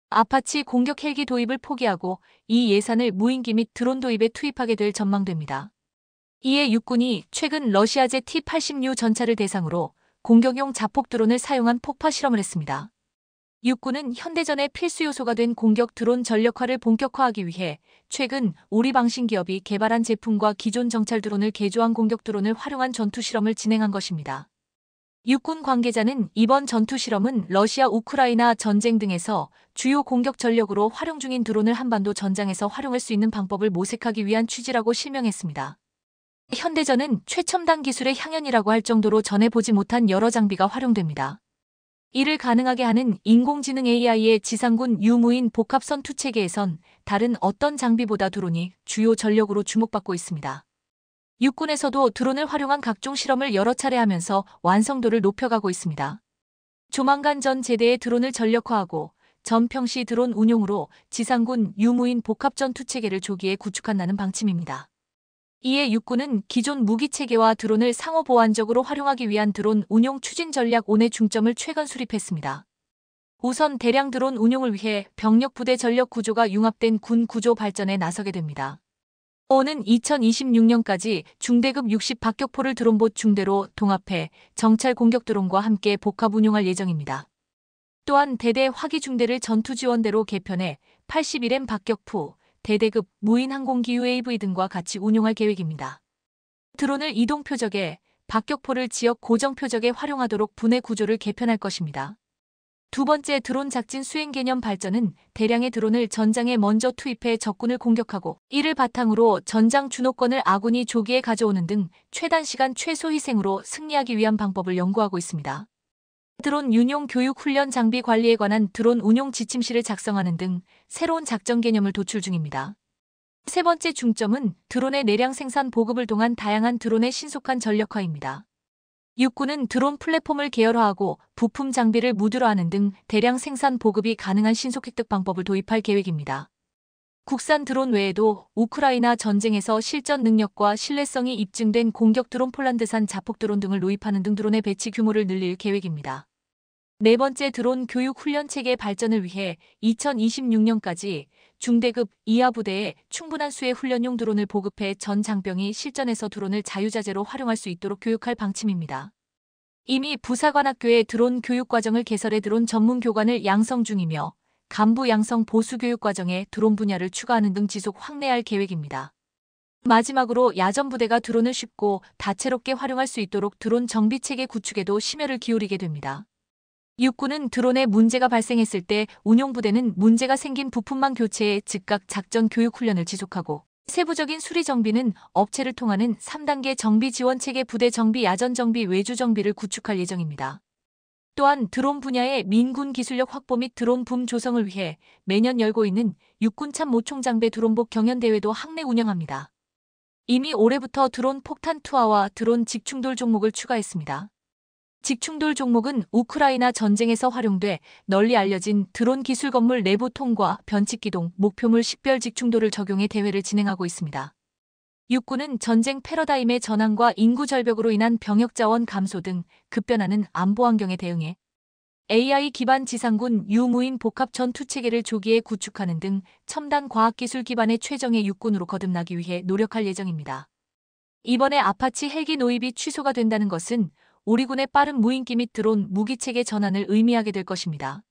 아파치 공격 헬기 도입을 포기하고 이 예산을 무인기 및 드론 도입에 투입하게 될 전망됩니다. 이에 육군이 최근 러시아제 T-80U 전차를 대상으로 공격용 자폭 드론을 사용한 폭파 실험을 했습니다. 육군은 현대전의 필수 요소가 된 공격 드론 전력화를 본격화하기 위해 최근 우리 방신 기업이 개발한 제품과 기존 정찰 드론을 개조한 공격 드론을 활용한 전투 실험을 진행한 것입니다. 육군 관계자는 이번 전투 실험은 러시아 우크라이나 전쟁 등에서 주요 공격 전력으로 활용 중인 드론을 한반도 전장에서 활용할 수 있는 방법을 모색하기 위한 취지라고 실명했습니다. 현대전은 최첨단 기술의 향연이라고 할 정도로 전해보지 못한 여러 장비가 활용됩니다. 이를 가능하게 하는 인공지능 AI의 지상군 유무인 복합선 투체계에선 다른 어떤 장비보다 드론이 주요 전력으로 주목받고 있습니다. 육군에서도 드론을 활용한 각종 실험을 여러 차례 하면서 완성도를 높여가고 있습니다. 조만간 전 제대의 드론을 전력화하고 전평시 드론 운용으로 지상군 유무인 복합전 투체계를 조기에 구축한다는 방침입니다. 이에 육군은 기존 무기체계와 드론을 상호 보완적으로 활용하기 위한 드론 운용 추진 전략 5의 중점을 최근 수립했습니다. 우선 대량 드론 운용을 위해 병력 부대 전력 구조가 융합된 군 구조 발전에 나서게 됩니다. 5는 2026년까지 중대급 60 박격포를 드론봇 중대로 동합해 정찰 공격 드론과 함께 복합 운용할 예정입니다. 또한 대대 화기 중대를 전투지원대로 개편해 81M 박격포, 대대급 무인 항공기 UAV 등과 같이 운용할 계획입니다. 드론을 이동 표적에, 박격포를 지역 고정 표적에 활용하도록 분해 구조를 개편할 것입니다. 두 번째 드론 작진 수행 개념 발전은 대량의 드론을 전장에 먼저 투입해 적군을 공격하고 이를 바탕으로 전장 주도권을 아군이 조기에 가져오는 등 최단 시간 최소 희생으로 승리하기 위한 방법을 연구하고 있습니다. 드론 운용 교육 훈련 장비 관리에 관한 드론 운용 지침실을 작성하는 등 새로운 작전 개념을 도출 중입니다. 세 번째 중점은 드론의 내량 생산 보급을 통한 다양한 드론의 신속한 전력화입니다. 육군은 드론 플랫폼을 계열화하고 부품 장비를 무드로하는 등 대량 생산 보급이 가능한 신속 획득 방법을 도입할 계획입니다. 국산 드론 외에도 우크라이나 전쟁에서 실전 능력과 신뢰성이 입증된 공격 드론 폴란드산 자폭 드론 등을 도입하는 등 드론의 배치 규모를 늘릴 계획입니다. 네 번째 드론 교육 훈련 체계 발전을 위해 2026년까지 중대급 이하 부대에 충분한 수의 훈련용 드론을 보급해 전 장병이 실전에서 드론을 자유자재로 활용할 수 있도록 교육할 방침입니다. 이미 부사관학교의 드론 교육과정을 개설해 드론 전문 교관을 양성 중이며 간부 양성 보수 교육과정에 드론 분야를 추가하는 등 지속 확대할 계획입니다. 마지막으로 야전 부대가 드론을 쉽고 다채롭게 활용할 수 있도록 드론 정비체계 구축에도 심혈을 기울이게 됩니다. 육군은 드론에 문제가 발생했을 때 운용부대는 문제가 생긴 부품만 교체해 즉각 작전 교육 훈련을 지속하고 세부적인 수리 정비는 업체를 통하는 3단계 정비 지원체계 부대 정비 야전 정비 외주 정비를 구축할 예정입니다. 또한 드론 분야의 민군 기술력 확보 및 드론 붐 조성을 위해 매년 열고 있는 육군 참모총장배 드론복 경연대회도 학내 운영합니다. 이미 올해부터 드론 폭탄 투하와 드론 직충돌 종목을 추가했습니다. 직충돌 종목은 우크라이나 전쟁에서 활용돼 널리 알려진 드론 기술 건물 내부 통과, 변칙기동, 목표물 식별 직충돌을 적용해 대회를 진행하고 있습니다. 육군은 전쟁 패러다임의 전환과 인구 절벽으로 인한 병역 자원 감소 등 급변하는 안보 환경에 대응해 AI 기반 지상군 유무인 복합 전투 체계를 조기에 구축하는 등 첨단 과학기술 기반의 최정예 육군으로 거듭나기 위해 노력할 예정입니다. 이번에 아파치 헬기 도입이 취소가 된다는 것은 우리 군의 빠른 무인기 및 드론 무기체계 전환을 의미하게 될 것입니다.